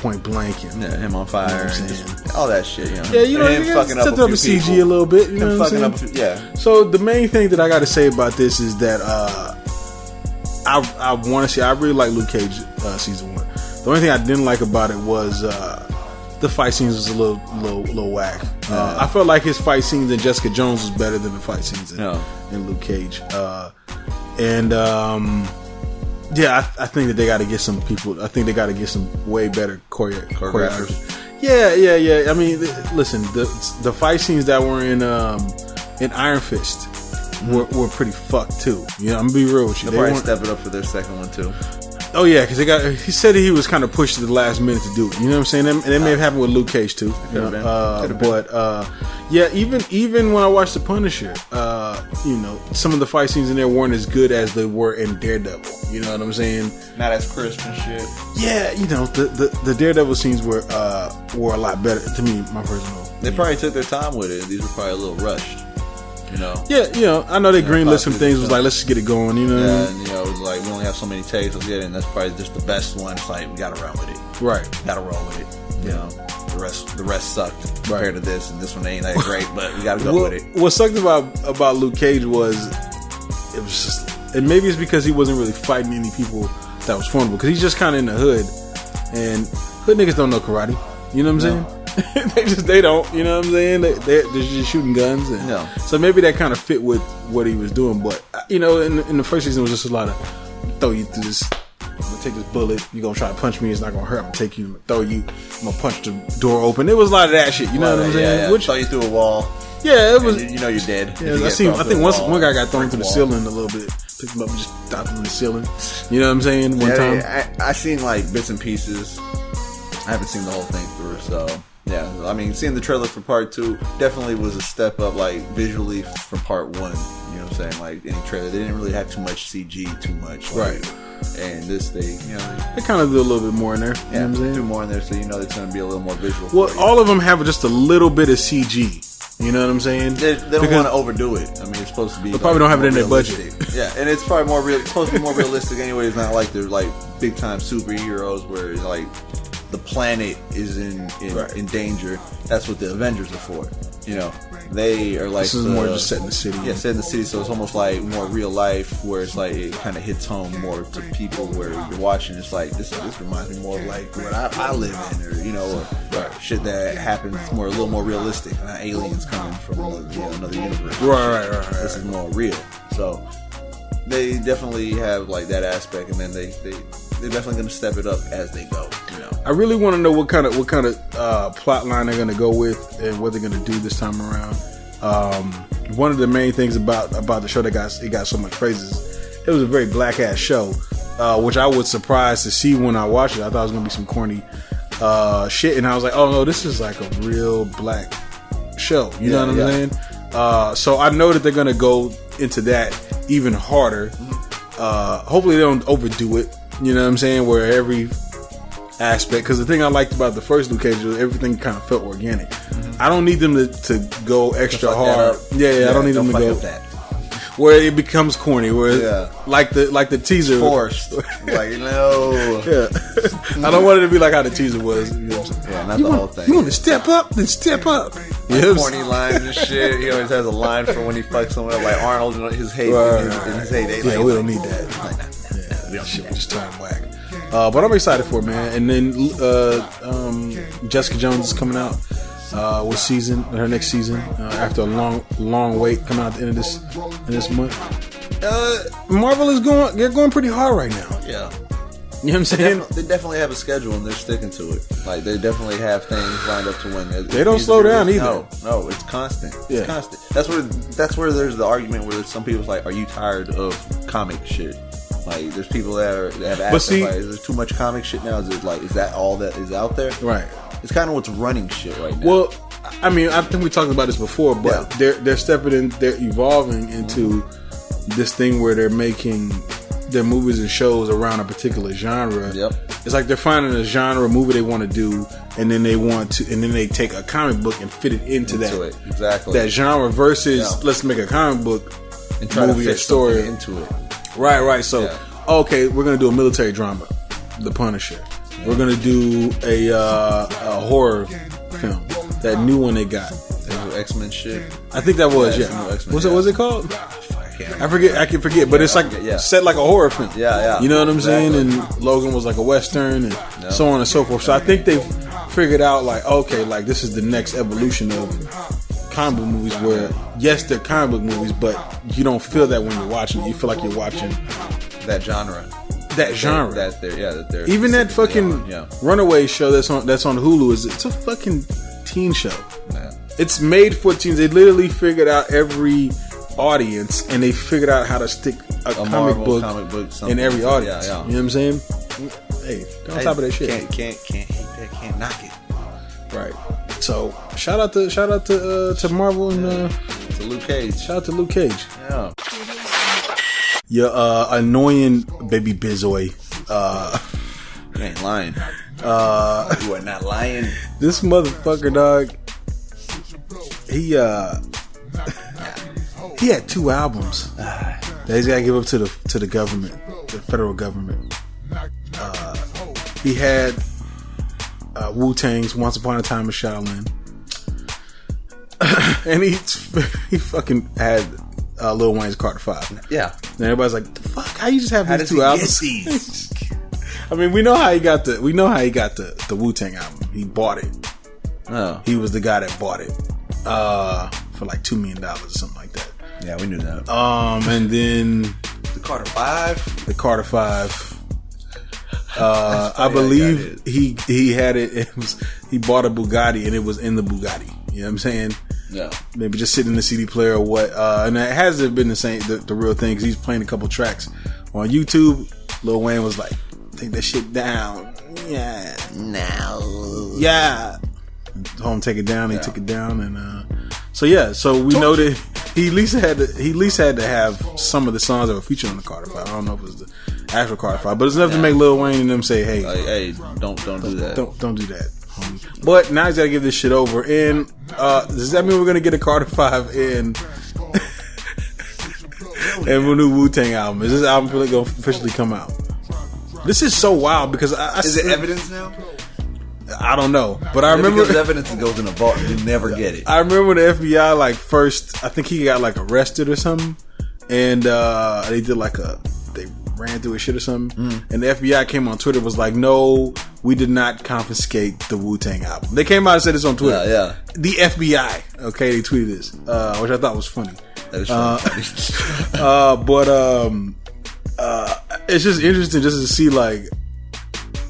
point blank, and him on fire, and just all that shit. You know? Yeah, him fucking up the CG a little bit. You know what I'm saying? Yeah. So the main thing that I got to say about this is that I want to say I really like Luke Cage season 1. The only thing I didn't like about it was the fight scenes was a little whack. I felt like his fight scenes in Jessica Jones was better than the fight scenes in Luke Cage. I think that they got to get some people. I think they got to get some way better choreographers. Yeah. I mean, listen, the fight scenes that were in Iron Fist were pretty fucked too. You know, I'm gonna be real with you. They'll probably step it up for their second one too. Oh yeah, because he said he was kind of pushed to the last minute to do it. You know what I'm saying? And that may have happened with Luke Cage too. Even when I watched The Punisher, some of the fight scenes in there weren't as good as they were in Daredevil. You know what I'm saying? Not as crisp and shit. Yeah, the Daredevil scenes were a lot better to me. My personal. They probably took their time with it. These were probably a little rushed. You know? Yeah, I know they greenlit some things. Was like, let's just get it going. You know? Yeah, and it was like we only have so many takes. Let's get it, and that's probably just the best one. It's like we gotta run with it. Right. Gotta roll with it. You know, the rest sucked compared to this, and this one ain't that great, but we gotta go with it. What sucked about Luke Cage was it was just, and maybe it's because he wasn't really fighting any people that was formidable, because he's just kind of in the hood, and hood niggas don't know karate. You know what I'm saying? they don't, you know what I'm saying? They're just shooting guns, and so maybe that kind of fit with what he was doing. But in the first season, it was just a lot of throw you through this. I'm gonna take this bullet. You're gonna try to punch me. It's not gonna hurt. I'm gonna throw you. I'm gonna punch the door open. It was a lot of that shit. You know what I'm saying? Yeah. Throw you through a wall. Yeah, it was. And you're dead. Yeah, I think one guy got thrown through the ceiling a little bit. Picked him up and just dropped him in the ceiling. You know what I'm saying? One time. I seen like bits and pieces. I haven't seen the whole thing through, so yeah. I mean, seeing the trailer for part 2 definitely was a step up, like visually from part 1. You know what I'm saying? Like any trailer, they didn't really have too much CG, too much, like, right? And this thing, they kind of do a little bit more in there. Yeah, you know what I'm saying? Do more in there, so it's going to be a little more visual. Well, all of them have just a little bit of CG. You know what I'm saying? They don't want to overdo it. I mean, it's supposed to be. They probably don't have it in their budget. Yeah, and it's probably more real. It's supposed to be more realistic anyway. It's not like they're like big time superheroes where like the planet is in danger. That's what the Avengers are for. They are like. This is more just set in the city. Yeah, set in the city, so it's almost like more real life, where it's like it kind of hits home more to people where you're watching. It's like this reminds me more of like what I live in, or shit that happens more a little more realistic, not aliens coming from another universe. Right. This is more real, so they definitely have like that aspect, and then they're definitely going to step it up as they go. I really want to know what kind of plot line they're going to go with and what they're going to do this time around. One of the main things about the show that got so much praises, it was a very black ass show, which I was surprised to see when I watched it. I thought it was going to be some corny shit, and I was like, oh no, this is like a real black show. You know what I'm saying? So I know that they're going to go into that even harder. Hopefully they don't overdo it. You know what I'm saying? Where every aspect, because the thing I liked about the first Luke Cage was everything kind of felt organic. I don't need them to go extra hard. Yeah, I don't need them to go that. Where it becomes corny. Where like the teaser it's forced. Like no. Yeah, I don't want it to be like how the teaser was. You know what I'm saying? Yeah, not the whole thing. You want to step up? Then step up. Like corny lines and shit. He always has a line for when he fucks someone up, like Arnold in his hate. In his heyday. Yeah, we don't need that. Shit, just turn whack. But I'm excited for it, man. And then Jessica Jones is coming out with her next season after a long wait, coming out at the end of this month. Marvel they're going pretty hard right now. Yeah. You know what I'm saying? They definitely have a schedule and they're sticking to it. Like they definitely have things lined up to win. They don't slow down either. No, it's constant. It's constant. That's where there's the argument where some people's like, are you tired of comic shit? Like, there's people that have asked, like, is there too much comic shit now? Is that all that is out there? Right. It's kind of what's running shit right now. Well, I mean, I think we talked about this before, but they're stepping in, they're evolving into this thing where they're making their movies and shows around a particular genre. Yep. It's like they're finding a genre movie they want to do, and then they take a comic book and fit it into that. Exactly. That genre versus let's make a comic book and try movie to fit or story into it. Right. So, okay, we're gonna do a military drama, The Punisher. We're gonna do a horror film, that new one they got, X-Men shit. I think that was What's it called? I can forget, but it's like set like a horror film. Yeah. You know what I'm saying? And Logan was like a Western, and so on and so forth. So I think they've figured out like, okay, like this is the next evolution of comic book movies, where yes, they're comic book movies, but you don't feel that when you're watching it. You feel like you're watching that genre. That they're even that fucking Runaway show that's on Hulu it's a fucking teen show. Yeah. It's made for teens. They literally figured out every audience, and they figured out how to stick a comic book in every audience. You know what I'm saying? Hey, they're on top of that shit. Can't hate that. Can't knock it. Right. So shout out to Marvel and to Luke Cage. Shout out to Luke Cage. Yeah. Your annoying baby Bizoy. You ain't lying. You are not lying. This motherfucker, dog. He had 2 albums that he's got to give up to the government, the federal government. He had Wu-Tang's Once Upon a Time in Shaolin, and he fucking had Lil Wayne's Carter 5. Yeah, and everybody's like, "The fuck? How you just have these 2 albums?" I mean, we know how he got the Wu-Tang album. He bought it. Oh, he was the guy that bought it for like $2 million or something like that. Yeah, we knew that. And then the Carter 5. The Carter 5. I believe he had it. He bought a Bugatti, and it was in the Bugatti. You know what I'm saying? Yeah. Maybe just sitting in the CD player or what. And it hasn't been the real thing, because he's playing a couple tracks on YouTube. Lil Wayne was like, take that shit down. Yeah. Now. Yeah. Told him take it down. He took it down. And so we know that he at least had to have some of the songs that were featured on the Carter 5. I don't know if it was the actual Carter 5, but it's enough to make Lil Wayne and them say, hey, don't do that. Don't do that. But now he's got to give this shit over. And does that mean we're going to get a Carter 5 and a new Wu-Tang album? Is this album really going to officially come out? This is so wild because is it evidence now? I don't know, but I remember because evidence goes in a vault and you never get it. I remember the FBI first. I think he got arrested or something, and they did they ran through his shit or something. And the FBI came on Twitter, was like, "No, we did not confiscate the Wu-Tang album." They came out and said this on Twitter. Yeah. The FBI, okay, they tweeted this, which I thought was funny. That is funny. It's just interesting just to see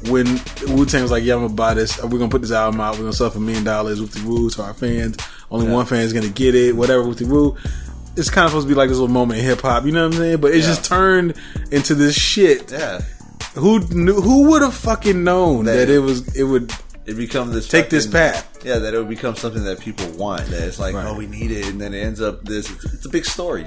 when Wu-Tang was like, yeah, I'm gonna buy this, we're gonna put this album out, we're gonna sell for $1 million with the Wu to our fans, only one fan is gonna get it, whatever, with the Wu. It's kind of supposed to be this little moment in hip hop, you know what I'm saying? But it just turned into this shit. Yeah. Who would have fucking known that it would become this take this path? Yeah, that it would become something that people want. That it's oh, we need it, and then it ends up this. It's a big story.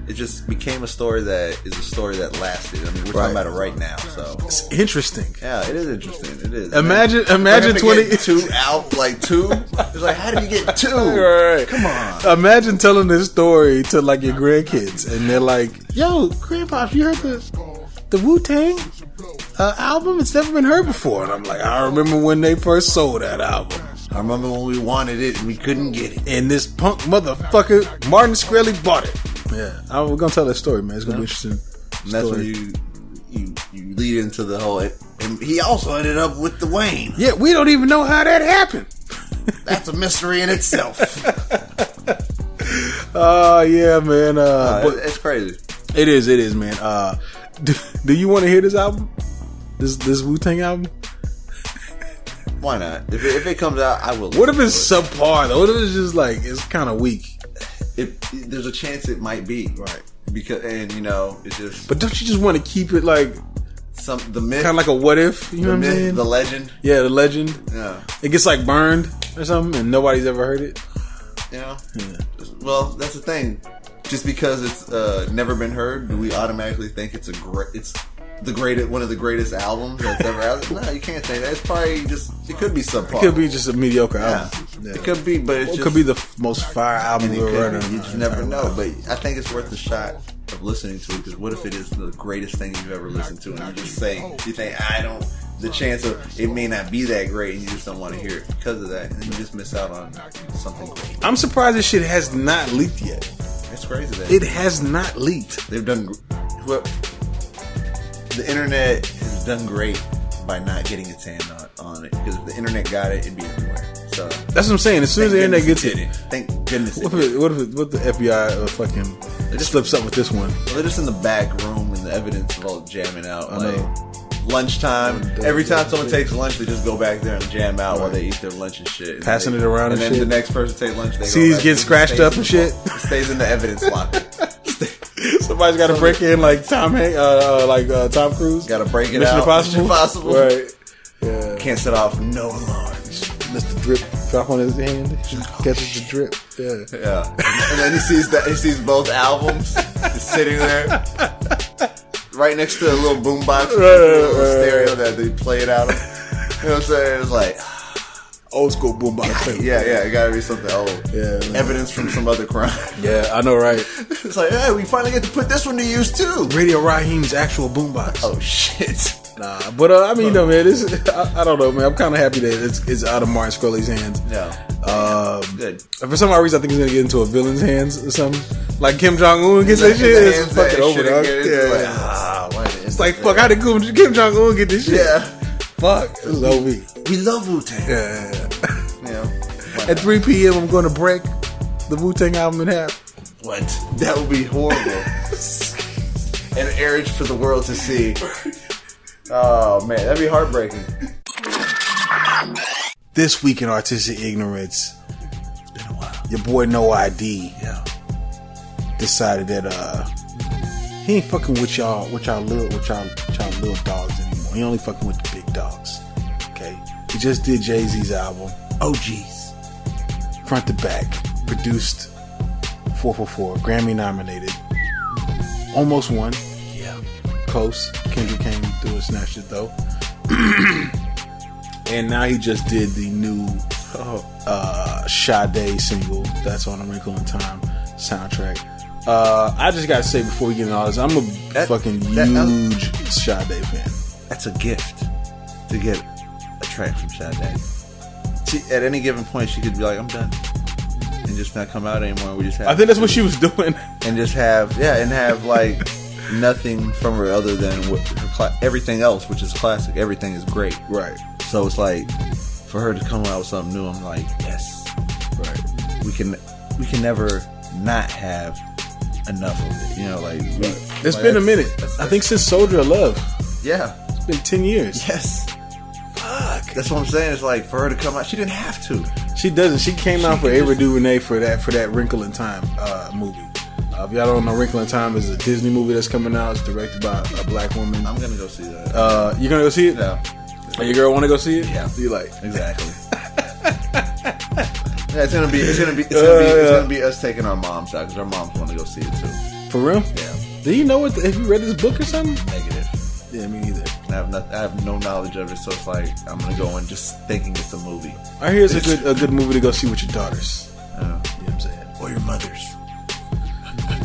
It just became a story that is a story that lasted. I mean, we're talking about it right now, so it's interesting. Yeah, it is interesting. It is. Imagine 22 out, 2. It's how did you get 2? Right. Come on. Imagine telling this story to your grandkids, and they're like, "Yo, Grandpa, you heard the Wu-Tang album? It's never been heard before." And I'm like, I remember when they first sold that album. I remember when we wanted it and we couldn't get it. And this punk motherfucker, Martin Shkreli, bought it. Yeah, we're going to tell that story, man. It's going to be interesting. And that's when you lead into the whole... And he also ended up with the Wayne. Yeah, we don't even know how that happened. That's a mystery in itself. Yeah, man. But it's crazy. It is, man. Do you want to hear this album? This Wu-Tang album? Why not? If it comes out, I will. What if it's subpar though? What if it's just it's kind of weak? There's a chance it might be right because, it's just. But don't you just want to keep it the myth, kind of like a what if? You know what I'm saying? The legend. Yeah, the legend. Yeah, it gets burned or something, and nobody's ever heard it. Yeah. Well, that's the thing. Just because it's never been heard, do we automatically think it's one of the greatest albums that's ever out? No, you can't say that. It's probably it could be subpar. It could be just a mediocre album. Yeah. It could be, but it could be the most fire album we've ever heard. You just never know. But I think it's worth the shot of listening to it, because what if it is the greatest thing you've ever listened to, and you think the chance of it may not be that great, and you just don't want to hear it because of that, and you just miss out on something great. I'm surprised this shit has not leaked yet. It's crazy that it has not leaked. They've done the internet has done great by not getting its hand on it, because if the internet got it, it'd be everywhere. So that's what I'm saying. As soon as the internet gets it, thank goodness. What if the FBI fucking slips up with this one? Well, they're just in the back room, and the evidence of all jamming out. Lunchtime. Every time someone takes lunch, they just go back there and jam out while they eat their lunch and shit. Passing it around and shit. And then the next person takes lunch. CDs get scratched up and shit. It stays in the evidence locker. Somebody's got to break in Tom Cruise. Got to break it Mission out. Impossible. Mission Impossible. Right. Yeah. Can't set off no alarms. Mr. Drip drop on his hand. Catches the drip. Yeah. And then he sees both albums just sitting there. Right next to a little boombox, little stereo that they play it out of. You know what I'm saying? It's old school boombox. Yeah, it gotta be something old. Yeah, evidence from some other crime. Yeah, I know, right? It's hey, we finally get to put this one to use too. Radio Raheem's actual boombox. Oh shit. Nah, but I mean, man, I don't know, man. I'm kind of happy that it's out of Martin Shkreli's hands. Yeah. Good. For some odd reason, I think he's gonna get into a villain's hands or something. Like Kim Jong Un gets that shit. It's fucking over, dog. It's fuck. How did Kim Jong Un get this shit? Yeah. Fuck. It's OV. We love Wu-Tang. Yeah. At 3 p.m., I'm going to break the Wu-Tang album in half. What? That would be horrible. And air it for the world to see. Oh man, that'd be heartbreaking. This week in Artistic Ignorance, Been a while. Your boy No ID Yeah. decided that he ain't fucking with y'all little dogs anymore. He only fucking with the big dogs. Okay, he just did Jay-Z's album, OGs, front to back, produced 444, Grammy nominated, almost won. Yeah. Close. Kendrick came through and snatched it though. And now he just did the new Sade single that's on A Wrinkle in Time soundtrack. I just gotta say before we get into all this, I'm a huge Sade fan. That's a gift to get a track from Sade. She, at any given point, she could be like, "I'm done," and just not come out anymore. We just have. I think that's what she was doing. And just have like nothing from her other than everything else, which is classic. Everything is great, Right. So it's like for her to come out with something new, I'm like, yes, Right. we can never not have enough of it. You know, like It's been a minute. I think since Soldier of Love. Yeah, It's been 10 years. yes. Fuck. That's what I'm saying. It's like for her to come out, she didn't have to. She doesn't. She came out for Ava Duvernay for that Wrinkle in Time movie. If y'all don't know, Wrinkle in Time is a Disney movie that's coming out. It's directed by a black woman. I'm gonna go see that. You gonna go see it? Yeah. Oh, your girl want to go see it? Yeah. You like? Exactly. Yeah, it's gonna be us taking our moms out because our moms want to go see it too. For real? Yeah. Do you know have you read this book or something? Negative. Yeah, me neither. I have no knowledge of it, so it's like I'm gonna go in just thinking it's a movie. I hear it's a good movie to go see with your daughters. You know what I'm saying? Or your mothers.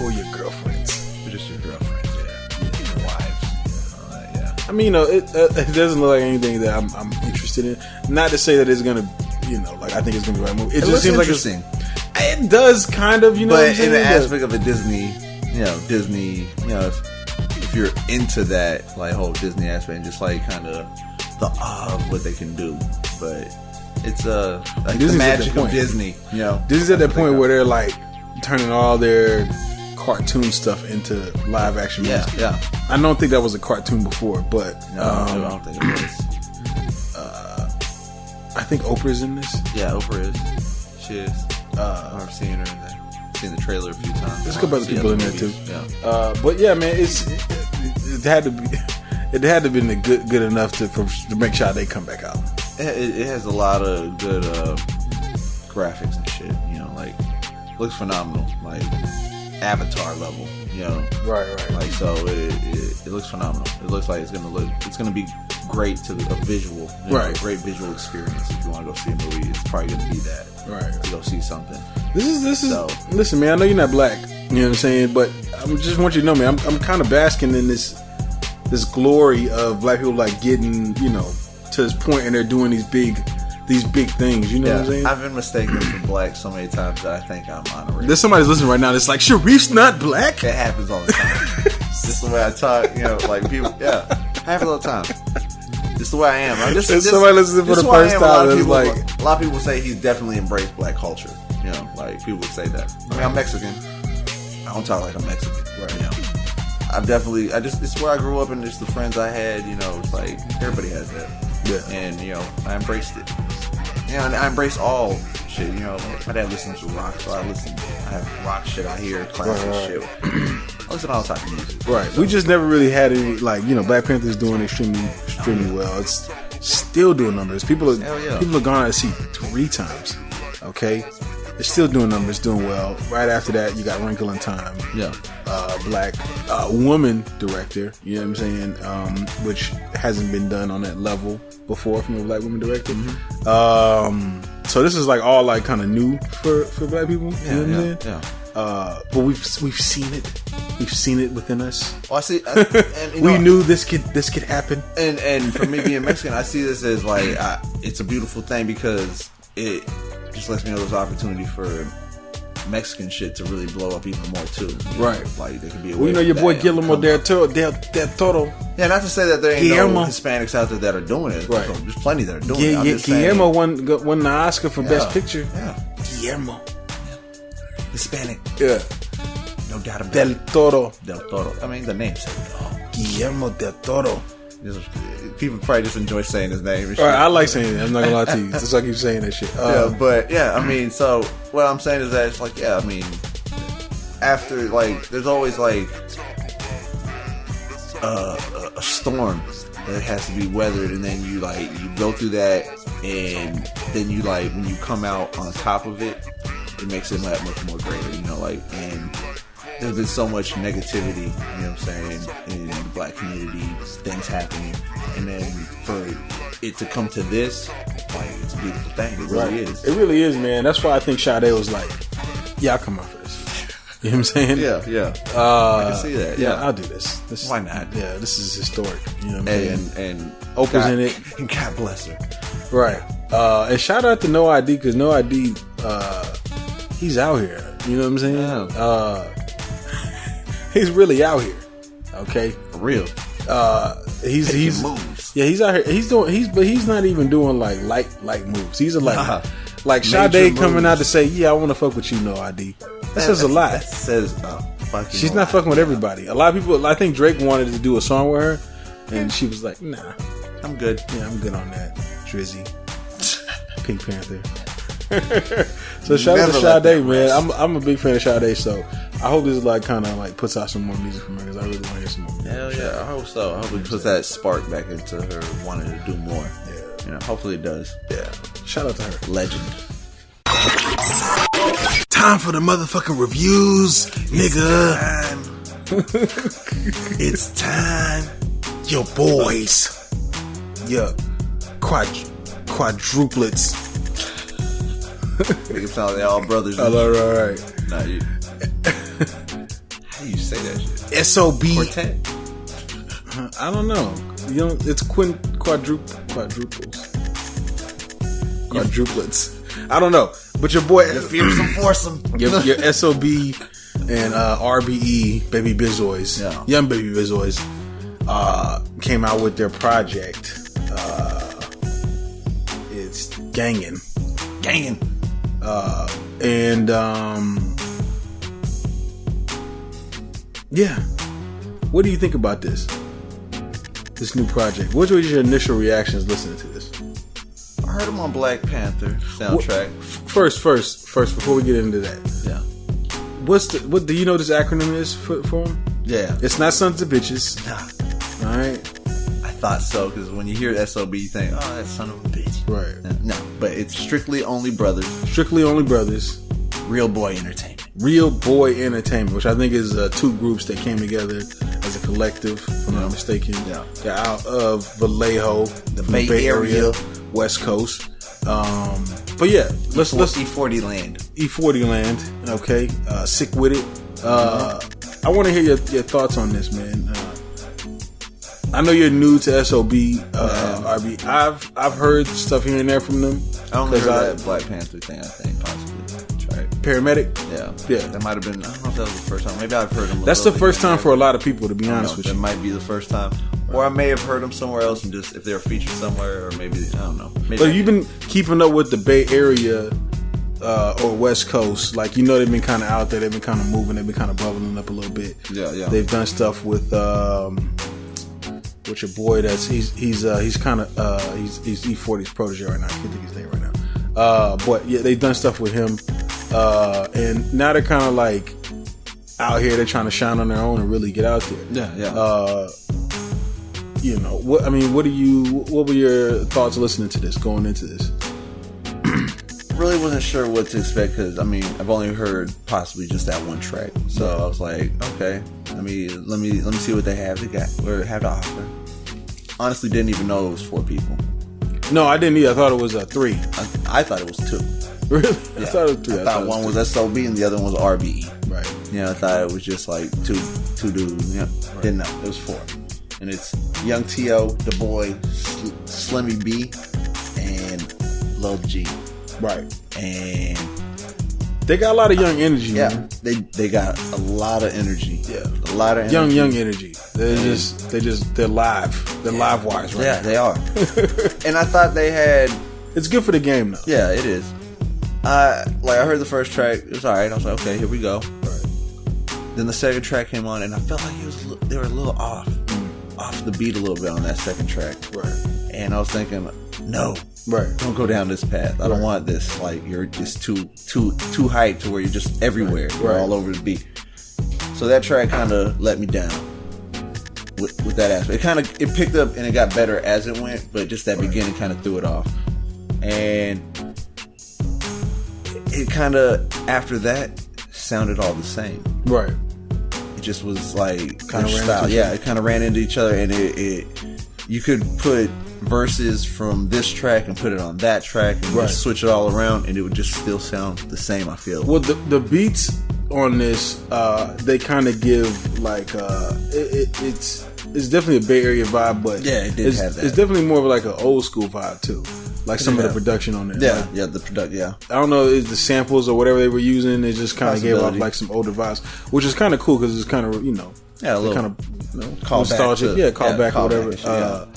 Or your girlfriends. Or just your girlfriends, yeah. Your wives. All that, yeah. I mean, it doesn't look like anything that I'm interested in. Not to say that it's gonna, I think it's gonna be the right movie. It just seems like interesting. It does kind of, But what I'm saying? in the aspect of a Disney, if you're into that like whole Disney aspect, and just like kind of the awe of what they can do, but it's like the magic of Disney. Disney's at that point where they're like turning all their cartoon stuff into live action movies. Yeah. I don't think that was a cartoon before, but No, I don't think it was. I think Oprah's in this. Yeah, Oprah is. She is. I've seen her in there. Seen the trailer a few times. There's a couple other people in there too. Yeah. But yeah, man, it had to be. It had to have been good enough to make sure they come back out. It has a lot of good graphics and shit. Like looks phenomenal. Like Avatar level. Right. Like so, it looks phenomenal. It looks like it's gonna be great to a visual. Right. A great visual experience. If you want to go see a movie, it's probably gonna be that. Right. To go see something. This is. Listen, man. I know you're not black. You know what I'm saying, but I just want you to know, man. I'm kind of basking in this glory of black people like getting to this point, and they're doing these big things. You know what I'm saying? I've been mistaken for black so many times that I think I'm honorary. There's somebody's listening right now that's like, Sharif's not black. It happens all the time. Just the way I talk, like people. Yeah, it happens all the time. Just the way I am. Somebody listening for the first time is like, a lot of people say he's definitely embraced black culture. Like people would say that. I mean, I'm Mexican. I don't talk like I'm Mexican. Right. It's where I grew up, and it's the friends I had. It's like everybody has that. Yeah. And I embraced it. And I embrace all shit. Like my dad listens to rock, so I have rock shit. I hear classic shit. I listen to all types of music. Right. We just never really had any Black Panther's doing extremely well. It's still doing numbers. People have gone out to see 3 times. Okay. It's still doing numbers, doing well. Right after that, you got Wrinkle in Time. Yeah. Black woman director, you know what I'm saying? Which hasn't been done on that level before from a black woman director. Mm-hmm. So this is like all like kind of new for black people. You know what I'm saying? Yeah. But we've seen it. We've seen it within us. Well, I see. And, we knew this could happen. And for me being Mexican, I see this as like it's a beautiful thing because it just lets me know there's opportunity for Mexican shit to really blow up even more too. Right. Like there could be a way. Your boy Guillermo del Toro. Yeah, not to say that there ain't no Hispanics out there that are doing it. Right. There's plenty that are doing it. I'm just Guillermo won the Oscar for Best Picture. Yeah. Guillermo. Hispanic. Yeah. No doubt about it. Del Toro. I mean, the name says it all. Guillermo del Toro. people probably just enjoy saying his name. And shit. All right, I like saying it. I'm not gonna lie to you. That's why I keep saying that shit. I mean, so what I'm saying is that it's like, I mean, after like, there's always like a storm that has to be weathered, and then you go through that, and then you like when you come out on top of it, it makes it that much more greater, and there's been so much negativity, you know what I'm saying, in the black community, things happening, and then for it to come to this, like, it's a beautiful thing. It really is. It really is, man. That's why I think Sade was like, yeah, I'll come out for this. You know what I'm saying? Yeah. I can see that. Yeah, I'll do this. Why not? Yeah, this is historic. You know what I'm saying? And Oprah's in it. And God bless her. Right. And shout out to No ID, because No ID, he's out here. You know what I'm saying? Yeah. He's really out here. Okay? For real. He's moves. Yeah, he's out here. But he's not even doing like light moves. He's like Sade coming out to say, yeah, I want to fuck with you, No ID. That says a lot. That says a fucking She's not fucking with everybody. A lot of people, I think Drake wanted to do a song with her, and she was like, nah, I'm good. Yeah, I'm good on that. Drizzy. Pink Panther. So shout out to Sade, man. I'm a big fan of Sade, so I hope this like kind of like puts out some more music from her, because I really want to hear some more music. Hell yeah, I hope so. I hope it puts that spark back into her wanting to do more. Yeah. Hopefully it does. Yeah. Shout out to her. Legend. Time for the motherfucking reviews, nigga. It's time. Your boys. Your quadruplets. Make it sound like they all brothers. All right. Nah, you. How do you say that shit? SOB. Quartet? I don't know. It's quadruples. Quadruplets. I don't know. But your boy, the fearsome foursome. your SOB and RBE, Baby Bizoys, Young Baby Bizoys, came out with their project. It's Gangin'. And yeah. What do you think about this new project? What was your initial reactions listening to this? I heard him on Black Panther soundtrack. First, before we get into that. Yeah. What do you know this acronym is for him? Yeah. It's not Sons of Bitches. Nah. Alright. I thought so, because when you hear SOB, you think, oh, that son of a bitch. Right. No, but it's Strictly Only Brothers. Strictly Only Brothers. Real Boy Entertainment. Real Boy Entertainment, which I think is two groups that came together as a collective, if I'm not mistaken. Yeah. They're out of Vallejo, the Bay Area, West Coast. But yeah, let's E40 Land. E40 Land. Okay. Sick with it. I want to hear your thoughts on this, man. I know you're new to SOB, RBE. I've heard stuff here and there from them. I only heard that Black Panther thing, I think, possibly. Right. Paramedic? Yeah. That might have been, I don't know if that was the first time. Maybe I've heard him That's the first time for a lot of people, to be honest with you. That might be the first time. Or I may have heard them somewhere else, and just if they're featured somewhere, or maybe, I don't know. But you've been keeping up with the Bay Area or West Coast. Like, they've been kind of out there. They've been kind of moving. They've been kind of bubbling up a little bit. Yeah. They've done stuff with your boy. He's kind of he's E40's protege right now. I can't think his name right now. But yeah, they've done stuff with him. And now they're kind of like out here. They're trying to shine on their own and really get out there. Yeah. What were your thoughts listening to this, going into this? Really wasn't sure what to expect, because I've only heard possibly just that one track, so I was like, okay, let me see what they have to offer. Honestly, didn't even know it was 4 people. No, I didn't either. I thought it was 3. I thought it was 2. Really? Yeah. I thought it was 3. I thought one was SOB and the other one was RBE. Right. I thought it was just like two dudes. Right. Didn't know it was 4, and it's Young T.O., The Boy, Slimmy B, and Lil G. Right. And they got a lot of young energy. Yeah, man. they got a lot of energy. Yeah, a lot of energy. Young energy. They're live. They're live wise right now. Yeah, they are. And I thought they had. It's good for the game though. Yeah, it is. I heard the first track. It was alright. I was like, okay, here we go. Right. Then the second track came on, and I felt like they were a little off. off the beat a little bit on that second track. Right. And I was thinking, no. Right. Don't go down this path. I don't want this. Like, you're just too hyped to where you're just everywhere. You're all over the beat. So that track kind of let me down with that aspect. It picked up and it got better as it went, but just that beginning kind of threw it off. And it kind of, after that, sounded all the same. Right. It just was like kind of style. Yeah, it kind of ran into each other, and it you could put verses from this track and put it on that track and just switch it all around, and it would just still sound the same. I feel. Well, the beats on this, they kind of give like it's definitely a Bay Area vibe, but yeah, it did have that. It's definitely more of like an old school vibe too. Like some of the production on there. Yeah, like, the production. Yeah, I don't know, is the samples or whatever they were using. It just kind of gave off like some older vibes, which is kind of cool because it's kind of a little kind of nostalgic, call back or whatever.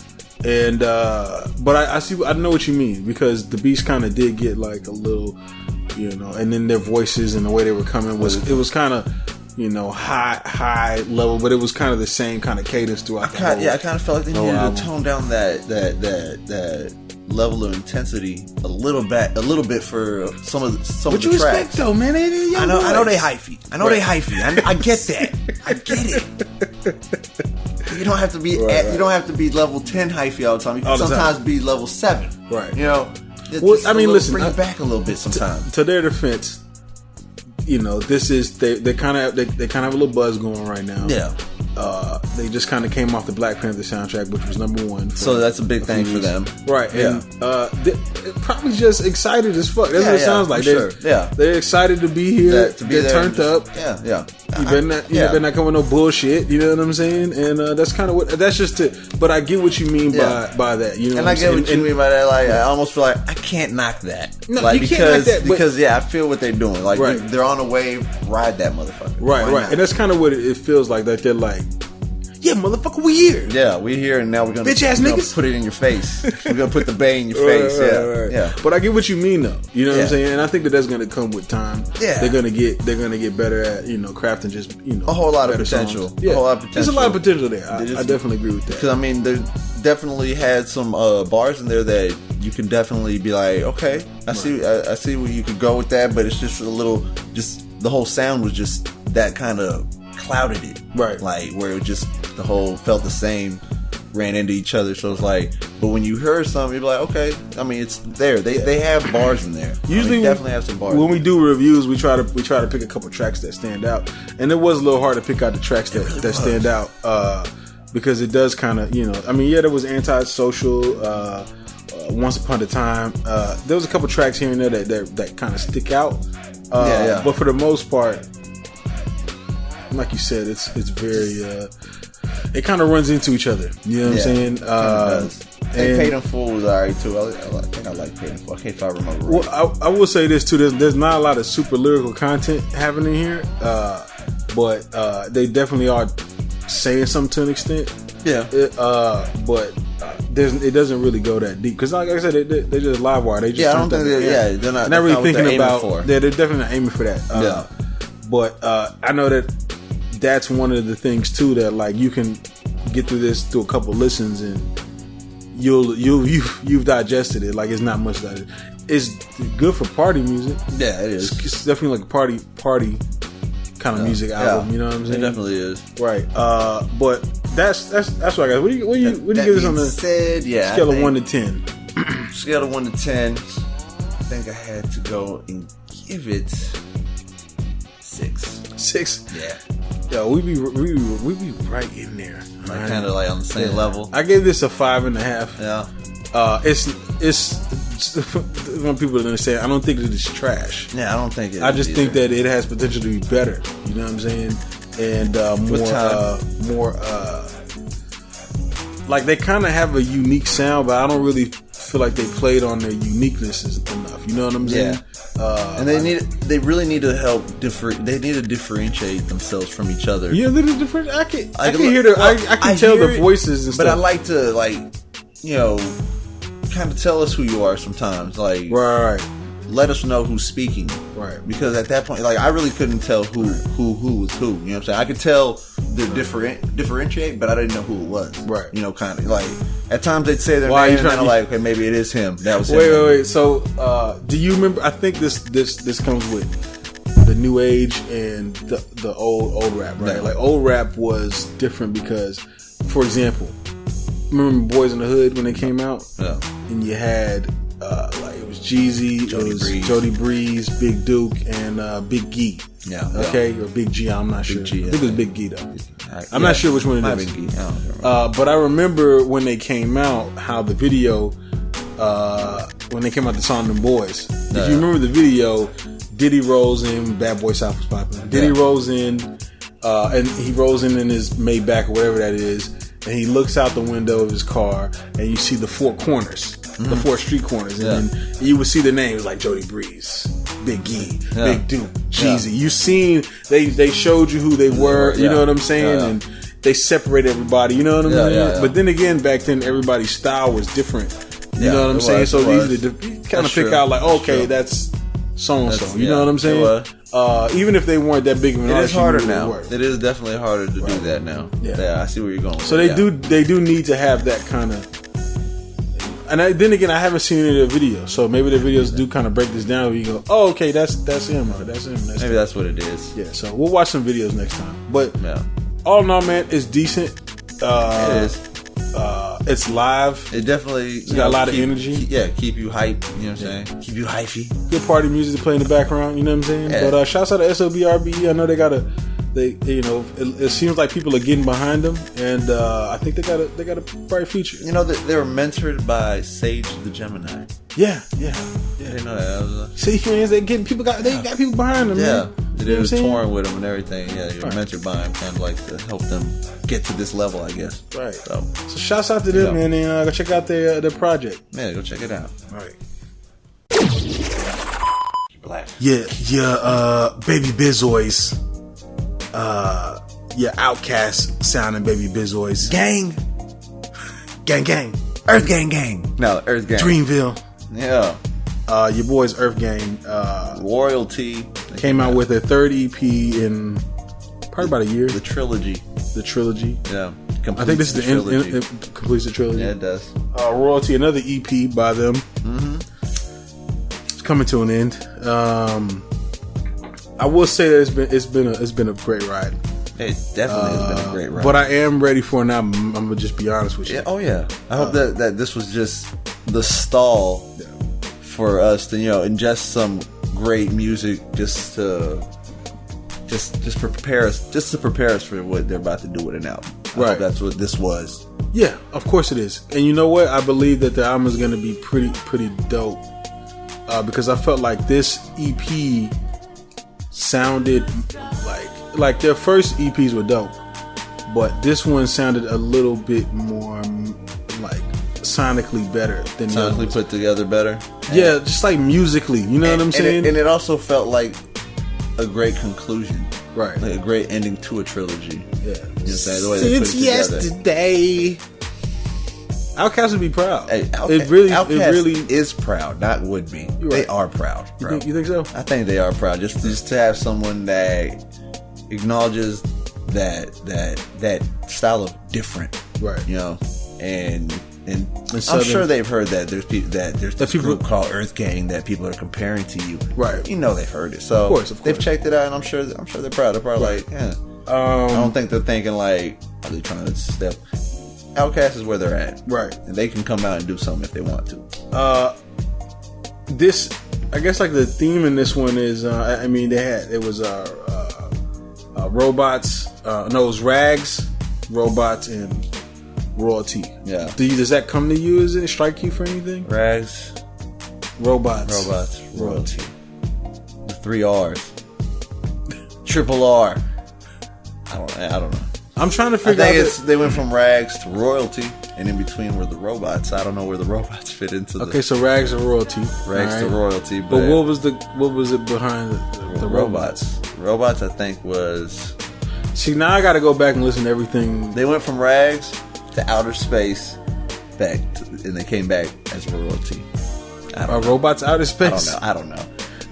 And but I know what you mean, because the beats kind of did get like a little, and then their voices and the way they were coming was kind of high level, but it was kind of the same kind of cadence throughout. I kind of felt like they needed to tone down that level of intensity a little bit for some of the tracks. Respect though, man. I know they hyphy. I get that. I get it. You don't have to be you don't have to be level 10 hyphy all the time. You can sometimes be level 7. Right. Listen, bring it back a little bit sometimes. To their defense, this is they kind of have a little buzz going right now. Yeah. They just kind of came off the Black Panther soundtrack, which was #1. So that's a big thing for them, right? Yeah. And they're probably just excited as fuck. That's what it sounds like. They're excited to be here. To be turned up. Yeah. You better not come with no bullshit. You know what I'm saying? And that's kind of what. That's just it. But I get what you mean by that. And I get what you mean by that. Like, I almost feel like I can't knock that. No, you can't knock that. Because I feel what they're doing. Like they're on a wave. Ride that motherfucker. Right. And that's kind of what it feels like. That they're like, yeah, motherfucker, we here. Yeah, we here, and now we're gonna bitch ass niggas put it in your face. We're gonna put the bay in your face. Yeah. But I get what you mean, though. You know what I'm saying? And I think that's gonna come with time. Yeah, they're gonna get better at crafting just a whole lot of potential. Yeah, a whole lot of potential. There's a lot of potential there. I definitely agree with that. Because they definitely had some bars in there that you can definitely be like, okay, I see where you could go with that, but it's just a little, just the whole sound was just that kind of clouded it, right? Like where it just the whole felt the same, ran into each other. So it's like, but when you heard something, you're like, okay, I mean, it's there. They have bars in there. Usually, definitely have some bars. When we do reviews, we try to pick a couple tracks that stand out, and it was a little hard to pick out the tracks that stand out because it does kind of there was Antisocial. Once Upon a Time, there was a couple tracks here and there that kind of stick out. But for the most part, like you said, it's very it kind of runs into each other. You know what I'm saying? Paid in Full was alright too. I think I like Paid in Full. I can't if I remember right. Well, I will say this too. There's not a lot of super lyrical content happening here, but they definitely are saying something to an extent. Yeah. But it doesn't really go that deep because, like I said, they just live wire. They just I don't think they're not really thinking about. They're definitely not aiming for that. But I know that's one of the things too that like you can get through this through a couple listens and you've digested it. Like it's not much that it's good for party music. Yeah, it is. It's definitely like a party kind of music album. You know what I'm saying? It definitely is. Right. But that's what I got. What do you give this on the scale of 1 to 10? Scale of 1 to 10. I think I had to go and give it 6. 6? Yeah. Yo, we be right in there. Like right? Kind of like on the same level. I gave this a 5.5. Yeah. It's when people understand. I don't think that it's trash. Yeah, I don't think it. I just think that it has potential to be better. You know what I'm saying? And more like they kind of have a unique sound, but I don't really feel like they played on their uniqueness enough. You know what I'm saying? Yeah. And they really need to help they need to differentiate themselves from each other. Yeah, they're different. I can tell the voices and stuff. But I like to kind of tell us who you are sometimes. Like right. Let us know who's speaking. Right. Because at that point, like I really couldn't tell who was who. You know what I'm saying? I could tell differentiate, but I didn't know who it was. Right. You know, kind of like at times they'd say their Why are you name, and trying I'm to- like, okay, maybe it is him. That was him. Wait. So, do you remember? I think this comes with the new age and the old rap, right? Yeah. Like old rap was different because, for example, remember Boys in the Hood when they came out, Yeah. and you had like it was Jeezy, Jody Breeze, Big Duke, and Big G. Yeah. Okay, or Big G. I'm not sure. G, I think it was Big G though. I'm Yeah. not sure which one it Might is. have been Gee. I don't remember. But I remember when they came out, how the video, when they came out, the song "Them Boys." If you remember the video, Diddy rolls in, Bad Boy South was popping. Diddy rolls in, and he rolls in his Maybach or whatever that is, and he looks out the window of his car, and you see the four corners, the four street corners, and then you would see the names like Jody Breeze, Big G, Big Duke, Jeezy. You seen they showed you who they were. You know what I'm saying? And they separate everybody. You know what I'm saying? yeah. But then again, back then everybody's style was different. You Yeah, know what I'm it saying? was, So it it's was. easy to kind of That's pick true. out like, okay, That's that's so and so. That's- You know yeah, what I'm it saying? Even if they weren't that big of an It artist, is harder you knew who now. they were. It is definitely harder to do that now. Yeah. Yeah, I see where you're going. So they do need to have that kind of. And then again, I haven't seen any of the videos, so maybe the videos do kind of break this down. Where you go, oh, okay, that's him, or that's him. That's Maybe him. that's what it is. Yeah. So we'll watch some videos next time. But Yeah. all in all, man, it's decent. It is. It's live. It definitely got a lot of energy. Keep you hype. You know what I'm saying? Keep you hyphy. Good party music to play in the background. You know what I'm saying? Yeah. But shouts out to SOB RBE. I know they got it seems like people are getting behind them, and I think they got a bright future. You know that they were mentored by Sage the Gemini. Yeah. I didn't know that. See, fans, they got people behind them. Yeah, man. they You know what I'm did saying? touring with them and everything. Yeah, you were mentored by him, kind of like to help them get to this level, I guess. Right. So shouts out to them, Yeah. man, and go check out their project. yeah, go check it out. All right. Black. Baby Bizoys. Outcast sounding Baby Bizoys. Gang. Earthgang. No, Earthgang. Dreamville. Yeah. Your boys Earthgang Royalty. came out with a third EP in probably about a year. The trilogy. The trilogy. Yeah. I think this is the trilogy. end. Completes the trilogy. Yeah, it does. Royalty, another EP by them. Mm-hmm. It's coming to an end. I will say that it's been a great ride. It definitely has been a great ride. But I am ready for an album. I'm gonna just be honest with you. Yeah, oh yeah. I hope that this was just the stall for us to ingest some great music just to prepare us for what they're about to do with an album. I hope that's what this was. Yeah, of course it is. And you know what? I believe that the album is gonna be pretty dope. Because I felt like this EP sounded like their first EPs were dope, but this one sounded a little bit more like sonically better than the other Sonically ones. put together better. Yeah, just like musically, you know what I'm saying? And it also felt like a great conclusion, right? Like a great ending to a trilogy. Yeah, You know what I'm saying? The way they put it together. yesterday. Outkast would be proud. Hey, Outkast is proud, not would be. You're They right. are proud, bro. You think so? I think they are proud. Just to have someone that acknowledges that style of different, Right. and I'm Southern- sure they've heard that there's this people- group called Earthgang that people are comparing to you. Right. They've heard it. So Of course. they've checked it out, and I'm sure they're proud. They're probably like, yeah. I don't think they're thinking like, are they trying to step? Outkast is where they're at, Right. and they can come out and do something if they want to. This, I guess, like the theme in this one is, robots. It was rags, robots, and royalty. Yeah. Does that come to you? Does it strike you for anything? Rags, Robots, royalty. The 3 R's. Triple R. I don't know. I'm trying to I figure think out. they went from rags to royalty, and in between were the robots. I don't know where the robots fit into Okay, so rags are royalty. rags all to right. royalty. But what was it behind the robots? Robots, I think, was... See, now I got to go back and listen to everything. They went from rags to outer space, and they came back as royalty. Are robots outer space? I don't know.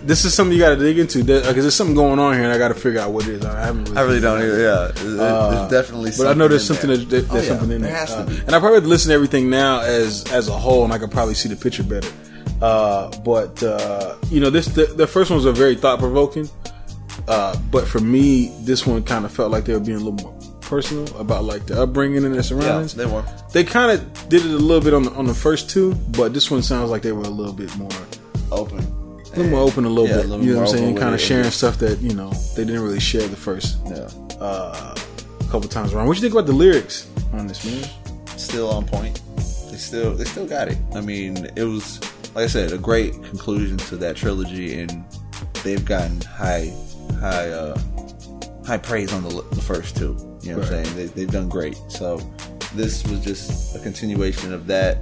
this is something you got to dig into because there's something going on here, and I got to figure out what it is. I really don't either. Yeah, there's definitely. But I know there's something. There's something in there. There has to be. And I probably have to listen to everything now as a whole, and I can probably see the picture better. But the first ones are very thought provoking. But for me, this one kind of felt like they were being a little more personal about like the upbringing and their surroundings. Yeah, they were. They kind of did it a little bit on the first two, but this one sounds like they were a little bit more open. A little more open, a little bit. You know what I'm saying? Kind of sharing it. stuff that they didn't really share the first couple times around. What you think about the lyrics on this, man? Still on point. They still got it. I mean, it was, like I said, a great conclusion to that trilogy, and they've gotten high praise on the first two. You know what I'm saying? They've done great. So this was just a continuation of that,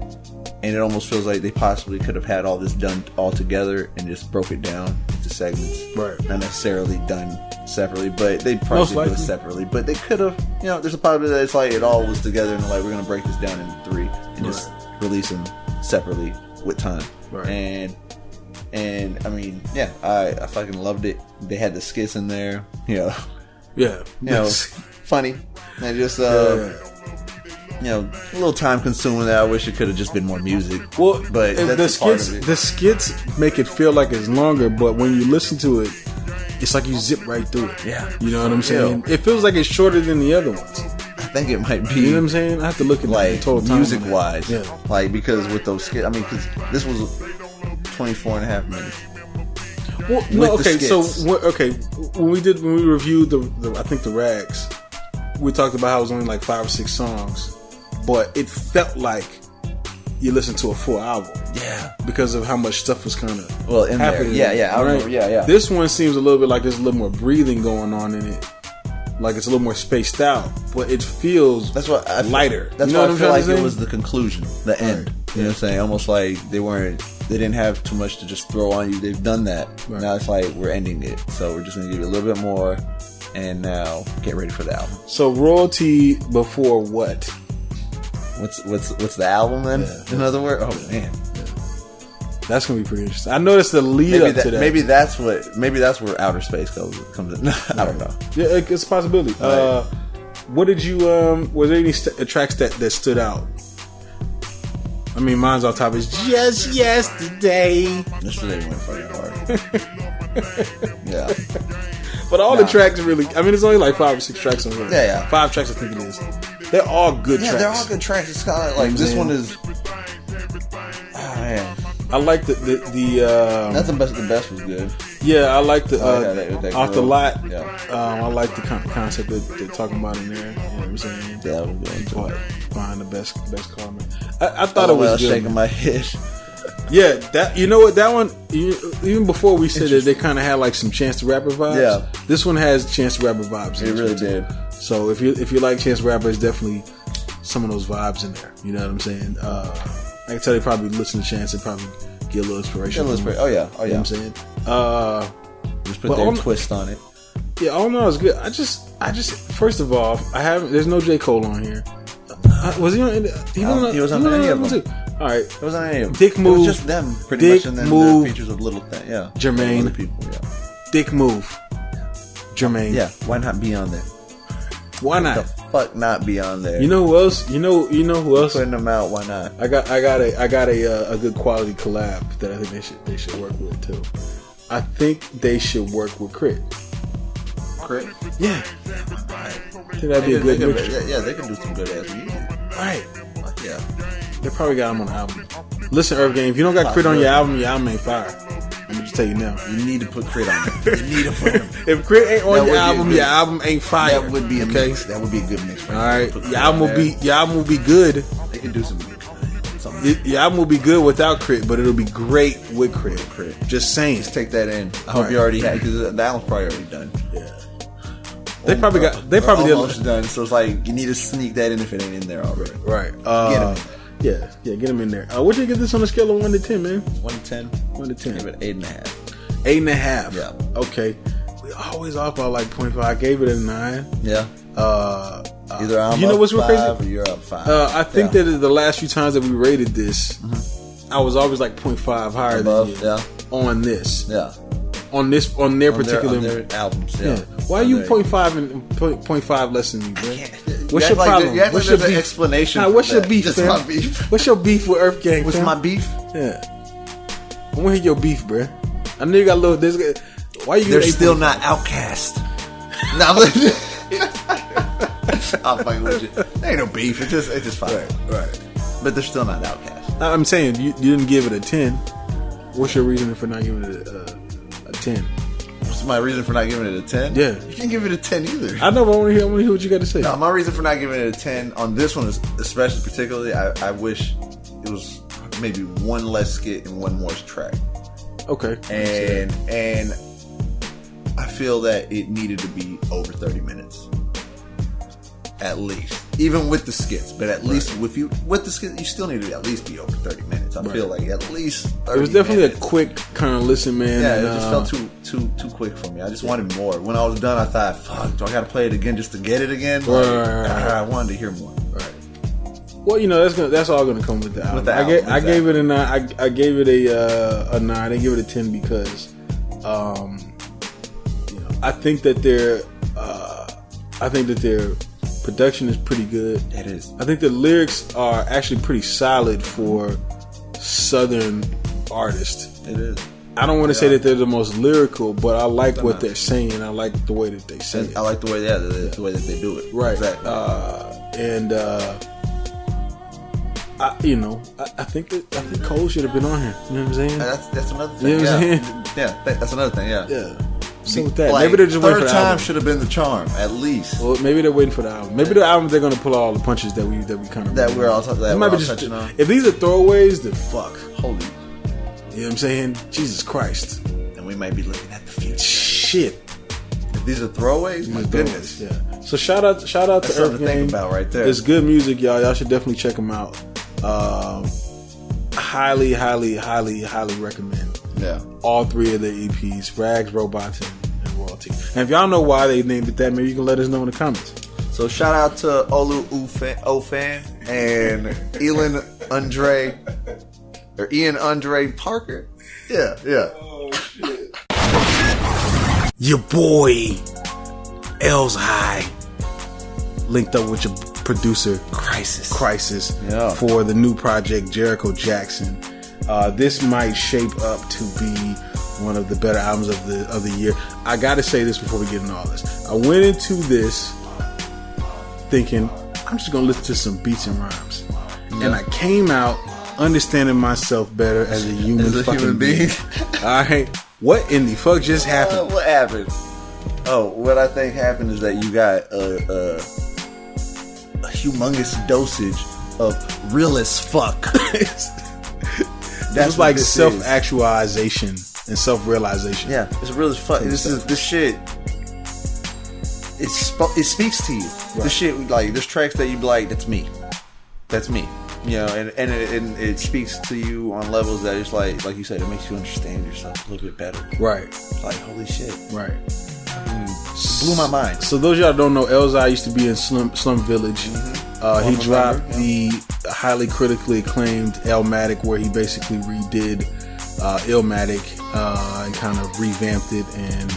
and it almost feels like they possibly could have had all this done all together and just broke it down into segments. Right. Not necessarily done separately, but they probably do it separately. But they could have, there's a possibility that it's like it all was together and like we're going to break this down into 3 and just release them separately with time. Right. And I mean, I fucking loved it. They had the skits in there, funny and just a little time consuming. That I wish it could have just been more music. Well, but that's the skits make it feel like it's longer, but when you listen to it, it's like you zip right through it. Yeah, you know what I'm saying. It feels like it's shorter than the other ones. I think it might be. You know what I'm saying? I have to look at like the total time music wise, like because with those skits, I mean, because this was 24 and a half minutes. Well, no, okay. So, when we reviewed the I think the Rags, we talked about how it was only like 5 or 6 songs, but it felt like you listened to a full album. Yeah, because of how much stuff was kind of happening. There. Yeah. I remember. Yeah. This one seems a little bit like there's a little more breathing going on in it. Like it's a little more spaced out, but it feels lighter. That's why I feel like it was the conclusion, the end. You know what I'm saying? Almost like they didn't have too much to just throw on you. They've done that. Right. Now it's like we're ending it. So we're just going to give you a little bit more, and now get ready for the album. So royalty before what? What's the album then? Yeah. In other words, oh man. That's gonna be pretty interesting. I noticed the lead up to that. Maybe that's where outer space comes in. I don't know. Yeah, it's a possibility. Right. What did you? Was there any tracks that stood out? I mean, mine's on top. Is just yesterday. Yesterday went fucking hard. Yeah. But all the tracks really. I mean, it's only like 5 or 6 tracks on here. Yeah. 5 tracks, I think it is. They're all good tracks. Yeah, they're all good tracks. It's kind of like this one is. Oh man. I like the That's the best was good. Yeah, I like the that off the lot. Yeah. I like the concept that they're talking about in there. You know what I'm saying? Yeah, that was good. Find the best car, man. I thought it was good. Shaking my head. Yeah, that that one. Even before we said that they kind of had like some Chance the Rapper vibes. Yeah, this one has Chance the Rapper vibes. It really did. So if you like Chance the Rapper, it's definitely some of those vibes in there. You know what I'm saying? I can tell they probably listen to Chance and probably get a little inspiration. Oh yeah. You know what I'm saying? Just put their twist on it. Yeah, all in all, it's good. I just first of all, there's no J. Cole on here. Was he on? He was on any of them. Too. All right, it was on any of them. Dick Move. It was just them, pretty much, and then the features of Little Thing. Yeah, Jermaine. People. Yeah. Dick Move. Jermaine. Yeah. Why not be on there? Why not? The fuck not be on there? You know who else? You know who else? Putting them out. Why not? I got a good quality collab that I think they should work with too. I think they should work with Crit. Crit? Yeah. I think that'd be a good mixture. Yeah, they can do some good ass music. Right. Yeah. They probably got him on the album. Listen, Earthgang, if you don't got Crit on your album ain't fire. I'm just tell you now. You need to put Crit on it. You need to put him. If Crit ain't on your album ain't fire. That would be a mix. That would be a good mix. All right. Your album will be good. They can do something. Your album will be good without Crit, but it'll be great with Crit. Just saying. Just take that in. I hope you already had, because the album's probably already done. Yeah. They probably almost done. So it's like you need to sneak that in if it ain't in there already. Right. Get him. Yeah, get him in there. What do you get this on a scale of 1 to 10, man? 1 to 10. 1 to 10. Give it 8.5. 8.5. Yeah. Okay. We always off by like 0.5. I gave it a 9. Yeah. Either I'm you know up what's 5 crazy? or you're up 5. I think that the last few times that we rated this, I was always like 0.5 higher than you on this. Yeah. on their particular on their albums. Yeah. Why are you 0.5 and 0.5 less than me, bro? What's your like problem? What's your beef? Explanation? What's your beef, Just fam? my beef. What's your beef with Earthgang? What's fam? my beef? Yeah. I want to hear your beef, bro. I know you got a little. Why you? They're still not outcast. No, I'm fucking with you. There ain't no beef. It's just fine. Right. But they're still not outcast. I'm saying you didn't give it a 10. What's your reason for not giving it a 10? What's my reason for not giving it a 10? Yeah. You can't give it a 10 either. I know, but I want to hear what you got to say. No, my reason for not giving it a 10 on this one is especially particularly, I wish it was maybe one less skit and one more track. Okay. And I feel that it needed to be over 30 minutes. At least. Even with the skits. But at least with the skits, you still need to at least be over 30 minutes. I feel like at least 30 It was definitely minutes. a quick kind of listen, man. Yeah, and, it just felt too quick for me. I just wanted more. When I was done, I thought, fuck, do I gotta play it again just to get it again? Like, I wanted to hear more. Right. Well, that's all gonna come with the album. With the album, I gave it a 9. I gave it a 9. I didn't give it a 10 because I think that their production is pretty good. It is. I think the lyrics are actually pretty solid for Southern artists. It is. I don't want to say that they're the most lyrical, but I like what they're saying. I like the way that they say it. I like the way the way that they do it. Right. Exactly. I think Cole should have been on here. You know what I'm saying? That's another thing. You know what I'm saying? Yeah, that's another thing. Yeah. Yeah. So with that, Like, maybe they're just waiting for third the time album. should have been the charm, at least. Well, maybe they're waiting for the album. Maybe the album they're gonna pull all the punches that we kind of That we're all touching on. If these are throwaways, then fuck. Holy. You know what I'm saying? Jesus Christ. And we might be looking at the future. Shit. If these are throwaways, my goodness. Yeah. So shout out That's to something to think Earthgang. about right there. It's good music, y'all. Y'all should definitely check them out. Highly recommend. Yeah. All 3 of their EPs: Rags, Robots, and Royalty. And if y'all know why they named it that, maybe you can let us know in the comments. So shout out to Olu Ofan and Ian Andre Parker. Yeah. Oh shit. Your boy Elzhi linked up with your producer Khrysis for the new project Jericho Jackson. This might shape up to be one of the better albums of the year. I gotta say this before we get into all this. I went into this thinking I'm just gonna listen to some beats and rhymes, and I came out understanding myself better as a human being. All right, what in the fuck just happened? What happened? Oh, what I think happened is that you got a humongous dosage of real as fuck. That's like self-actualization and self-realization. Yeah, it's real as fuck. This shit. It speaks to you. Right. This shit, like, there's tracks that you be like, that's me. You know, and it speaks to you on levels that it's like you said, it makes you understand yourself a little bit better. Right. Like, holy shit. Right. Blew my mind. So those of y'all don't know, Elzhi used to be in Slum Village. He dropped the highly critically acclaimed Illmatic, where he basically redid Illmatic and kind of revamped it and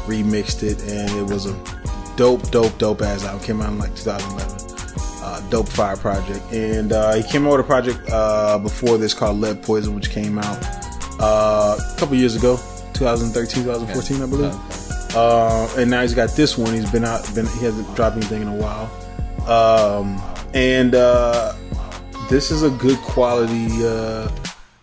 remixed it, and it was a dope ass album. Came out in like 2011. Dope fire project. And he came out with a project before this called Lead Poison, which came out a couple years ago, 2013, 2014, I believe. And now he's got this one. He hasn't dropped anything in a while. This is a good quality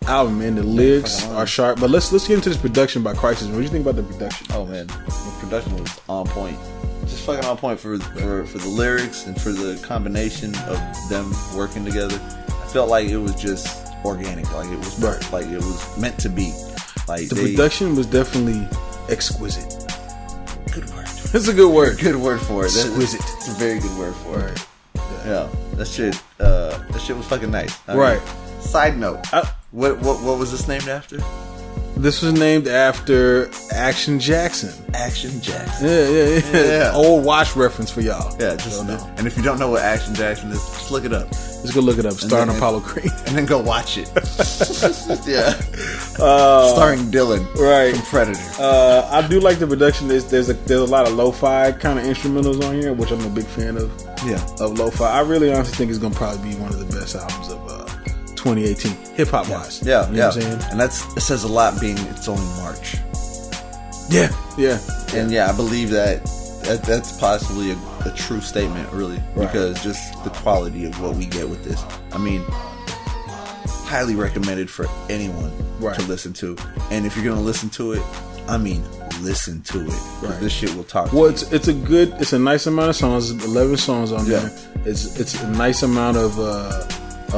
album, man. The lyrics are sharp. But let's get into this production by Khrysis. What do you think about the production? Oh man, the production was on point. Just fucking on point for the lyrics and for the combination of them working together. I felt like it was just organic. Like it was like it was meant to be. Like the production was definitely exquisite. Good word. It's a good word. Good word for it. Exquisite. It's a very good word for it. Yeah, that shit was fucking nice. I mean, side note, what was this named after? This was named after Action Jackson. Action Jackson. Yeah. Old watch reference for y'all. Yeah, just know. And if you don't know what Action Jackson is, just look it up. Just go look it up. Starring Apollo Creed. And then go watch it. Yeah. Starring Dylan. Right. From Predator. I do like the production. There's a lot of lo-fi kind of instrumentals on here, which I'm a big fan of. Yeah. Of lo-fi. I really honestly think it's going to probably be one of the best albums of 2018, hip-hop wise. Yeah. You know what I'm saying? And it says a lot being it's only March. Yeah. And yeah, I believe that's possibly a true statement, really, because just the quality of what we get with this. I mean, highly recommended for anyone to listen to. And if you're gonna listen to it, I mean, listen to it. Because this shit will talk to you. It's a nice amount of songs. 11 songs on there. It's a nice amount of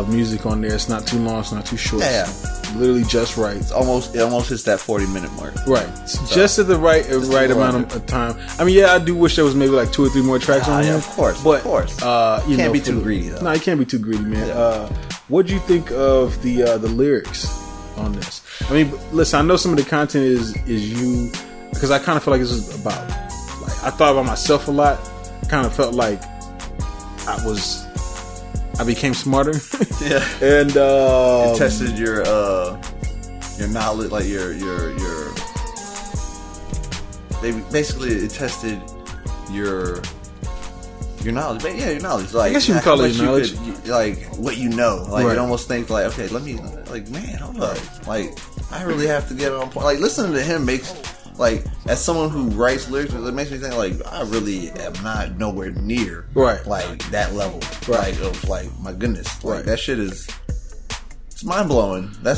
music on there. It's not too long. It's not too short. Yeah. It's literally just right. It almost hits that 40-minute mark. Right. Just at the right amount of time. I mean, I do wish there was maybe like 2 or 3 more tracks on here. Of course. You can't be too greedy though. No, you can't be too greedy, man. Yeah. What'd you think of the lyrics on this? I mean, listen, I know some of the content is you, because I kind of feel like this is about, like, I thought about myself a lot. I kind of felt like I became smarter. Yeah. And it tested your knowledge, like your basically it tested your knowledge. But yeah, your knowledge. Like, I guess you can call it your knowledge. Like what you know. Like it almost thinks like, okay, let me, like, man, hold up. Like, I really have to get on point. Like, listening to him makes, like, as someone who writes lyrics, it makes me think, like, I really am not nowhere near like that level. Like, of, like, my goodness. Like, that shit is, it's mind blowing. That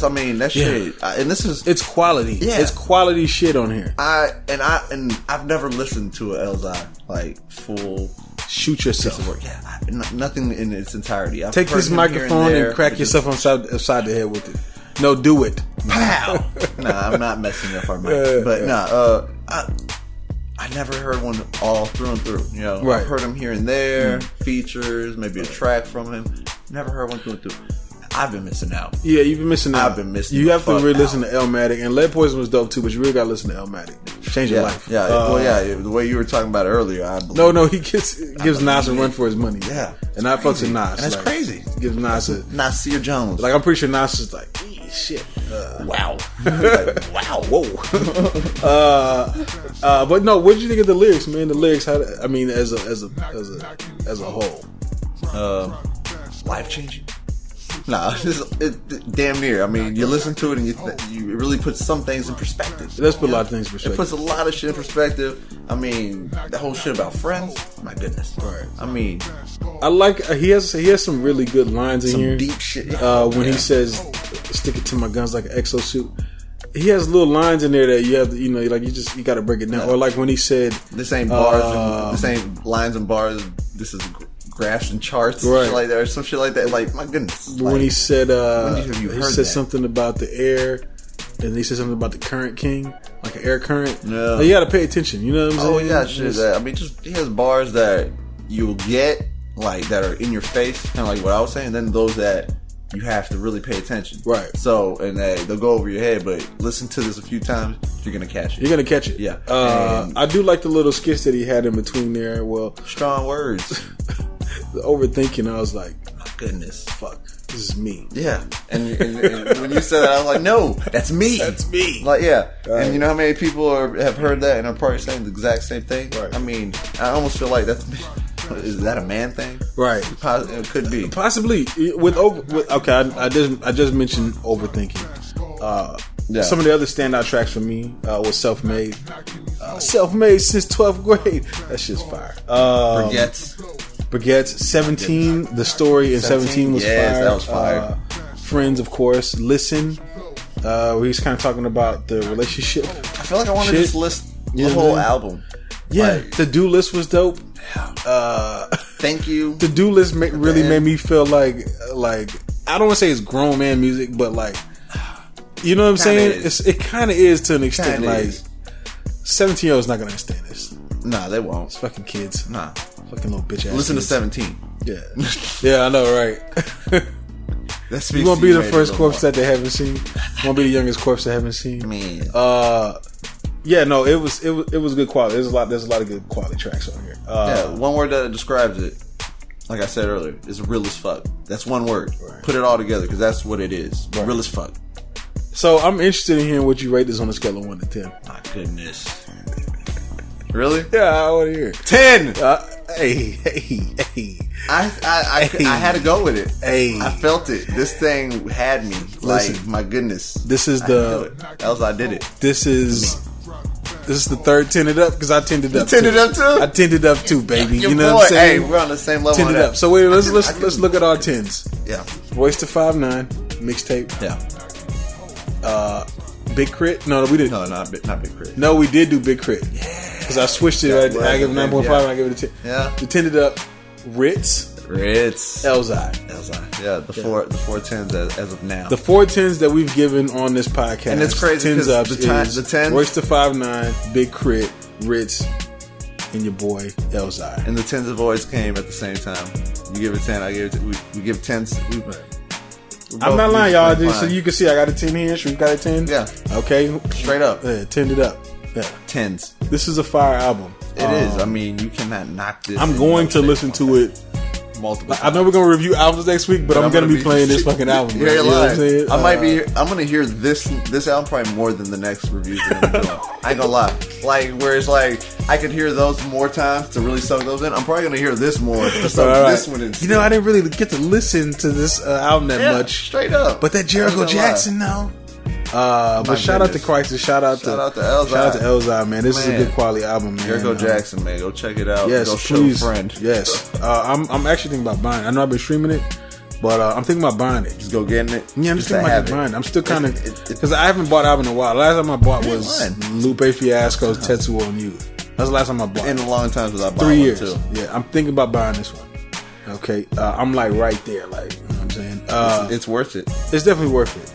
shit. And this is, it's quality. Yeah. It's quality shit on here. I've never listened to an Elzhi, like, full shoot yourself. Yeah, nothing in its entirety. Take this microphone and crack yourself upside the head with it. No, do it. Pow! Nah, I'm not messing up our mic. But I never heard one all through and through. You know, I've heard him here and there, features, maybe a track from him. Never heard one through and through. I've been missing out. Yeah, you've been missing out. I've been missing. You have to really listen to Illmatic, and Lead Poison was dope too, but you really gotta listen to Illmatic. Change your life. Yeah, the way you were talking about it earlier, I believe. No, he gives Nas a run for his money. Yeah, and I fucks with Nas. And that's crazy. Gives Nas a Nasir Jones. Like, I'm pretty sure Nas is like, shit. Wow. Wow. Whoa. But no, what did you think of the lyrics, man? The lyrics, I mean, as a whole, life changing. Nah, it damn near. I mean, you listen to it and you really put some things in perspective. It does put a lot of things in perspective. It puts a lot of shit in perspective. I mean, the whole shit about friends. My goodness. Right. I mean, I like he has some really good lines in here. Some deep shit. When he says, "Stick it to my guns like an exosuit." He has little lines in there that you have to, you got to break it down. Or like when he said, "This ain't bars, this ain't lines and bars. This is graphs and charts, and shit like that, or some shit like that." Like, my goodness. When he said, when have you heard he said something about the air, and he said something about the current king, like an air current. Yeah. Like, you got to pay attention. You know what I'm saying? Oh yeah, shit. I mean, just he has bars that you'll get, like, that are in your face, kind of like what I was saying. Then those that you have to really pay attention. Right. So, and they'll go over your head, but listen to this a few times, you're gonna catch it. You're gonna catch it. Yeah. I do like the little skits that he had in between there. Well, strong words. The overthinking, I was like, my goodness, fuck, this is me. Yeah. And when you said that, I was like, no, that's me. That's me. Like, yeah. Right. And you know how many people have heard that and are probably saying the exact same thing? Right. I mean, I almost feel like that's me. Is that a man thing? Right. It could be. Possibly. Okay, I just mentioned overthinking. Some of the other standout tracks for me was Self-Made. Self-Made since 12th grade. That shit's fire. Baguettes. 17. The story in 17 was fire. That was fire. Friends, of course. Listen. Where he's kind of talking about the relationship. I feel like I want to just list the whole album. Yeah. Like, the do list was dope. Thank you. The do list really made me feel like I don't want to say it's grown man music, but like, you know what I'm saying? It kind of is to an extent. Like, 17-year-olds not gonna understand this. Nah, they won't. It's fucking kids. Nah, fucking little bitch ass. Listen kids. to 17. Yeah, yeah, I know, right? You gonna be the first corpse that they haven't seen. You gonna be the youngest corpse they haven't seen. Man. Yeah, no, it was good quality. There's a lot of good quality tracks on here. One word that describes it, like I said earlier, is real as fuck. That's one word. Right. Put it all together because that's what it is. Right. Real as fuck. So I'm interested in hearing what you rate this on a scale of 1 to 10. My goodness. Really? Yeah, I want to hear it. 10. Hey. I had to go with it. Hey. I felt it. This thing had me. Listen, like, my goodness. This is I did it. This is the third tinted up because I tinted up. You tinted up too? I tinted up too, baby. Your you know boy, what I'm saying? Hey, we're on the same level. Tinted on that. up. So wait, let's look at our tens. Yeah. Royce to 5'9", mixtape. Yeah. Big Crit. No, we didn't. No, not Big Crit. No, we did do Big Crit. Yeah. Because I switched it. Right? I give it 9.5 and I give it a 10. Yeah. The tinted up. Ritz. Elzhi. Yeah, the four tens as of now. The 4 tens that we've given on this podcast. And it's crazy tens ups the 10 Royce to 5'9", Big Crit, Ritz, and your boy Elzhi. And the tens have always came at the same time. You give it 10, I give it. We give tens. I'm not lying, y'all. So you can see I got a 10 here. Should we got a 10? Yeah. Okay. Straight up. Yeah, 10 it up. Yeah. Tens. This is a fire album. It is. I mean, you cannot knock this. I'm going to listen to it multiple times. I know we're going to review albums next week, but I'm going to be playing this fucking album. You're You know what I'm saying? I'm going to hear this album probably more than the next reviews that I'm doing. I ain't going to lie. Like, where it's like, I could hear those more times to really soak those in. I'm probably going to hear this more to soak this one in. You know, I didn't really get to listen to this album that much. Straight up. But that Jericho Jackson, though. But shout out to Khrysis, shout out to Elzhi. Shout out to Elzhi, man. This is a good quality album, man. Jericho Jackson, man. Go check it out. Yes, go please. show a friend. Yes. I'm actually thinking about buying it. I know I've been streaming it, but I'm thinking about buying it. Just go getting it. Yeah, I'm just thinking about buying it. I'm still kind of, because I haven't bought an album in a while. The last time I bought was Lupe Fiasco's Tetsuo on You. That's the last time I bought. In a long time since I bought 3 years. Too. Yeah, I'm thinking about buying this one. Okay, I'm like right there, like, you know what I'm saying? It's worth it. It's definitely worth it.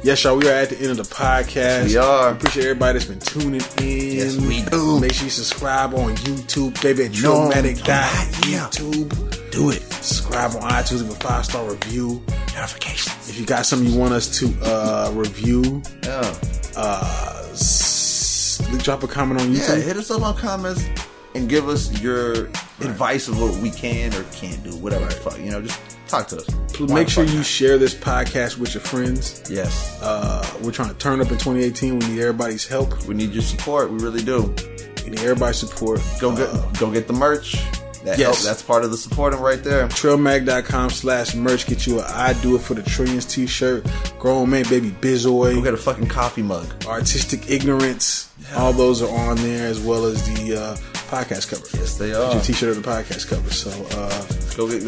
Yes, y'all, we are at the end of the podcast. We are. Appreciate everybody that's been tuning in. Yes, we do. Make sure you subscribe on YouTube, baby, at Trillmatic.YouTube. Do it. Subscribe on iTunes, leave a 5-star review. Notifications. If you got something you want us to review, drop a comment on YouTube. Yeah, hit us up on comments and give us your advice of what we can or can't do, whatever the fuck. You know, just talk to us. Make sure you share this podcast with your friends. Yes. We're trying to turn up in 2018. We need everybody's help. We need your support. We really do. We need everybody's support. Go get the merch. That helps. That's part of the supporting right there. Trillmag.com/merch. Get you a I Do It for the Trillions t-shirt. Grown Man Baby Bizoy. Go get a fucking coffee mug. Artistic Ignorance. Yeah. All those are on there, as well as the podcast cover. Yes, they get are. your t-shirt or the podcast cover. So go get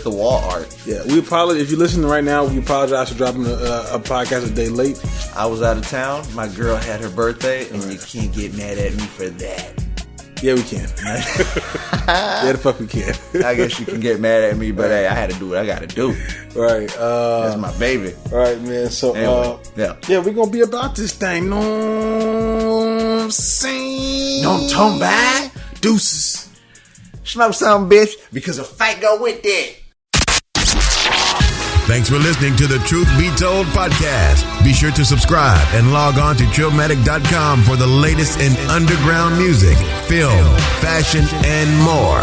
the wall art. Yeah, we apologize if you're listening right now. We apologize for dropping a podcast a day late. I was out of town. My girl had her birthday, and you can't get mad at me for that. Yeah, we can. Yeah, the fuck we can. I guess you can get mad at me, but hey, I had to do what I got to do. Right. That's my baby. All right, man. So, anyway, yeah, we're gonna be about this thing. No, I'm saying. No, I'm talking about deuces. Smoke some, bitch, because a fight go with it. Thanks for listening to the Truth Be Told podcast. Be sure to subscribe and log on to Trillmatic.com for the latest in underground music, film, fashion, and more.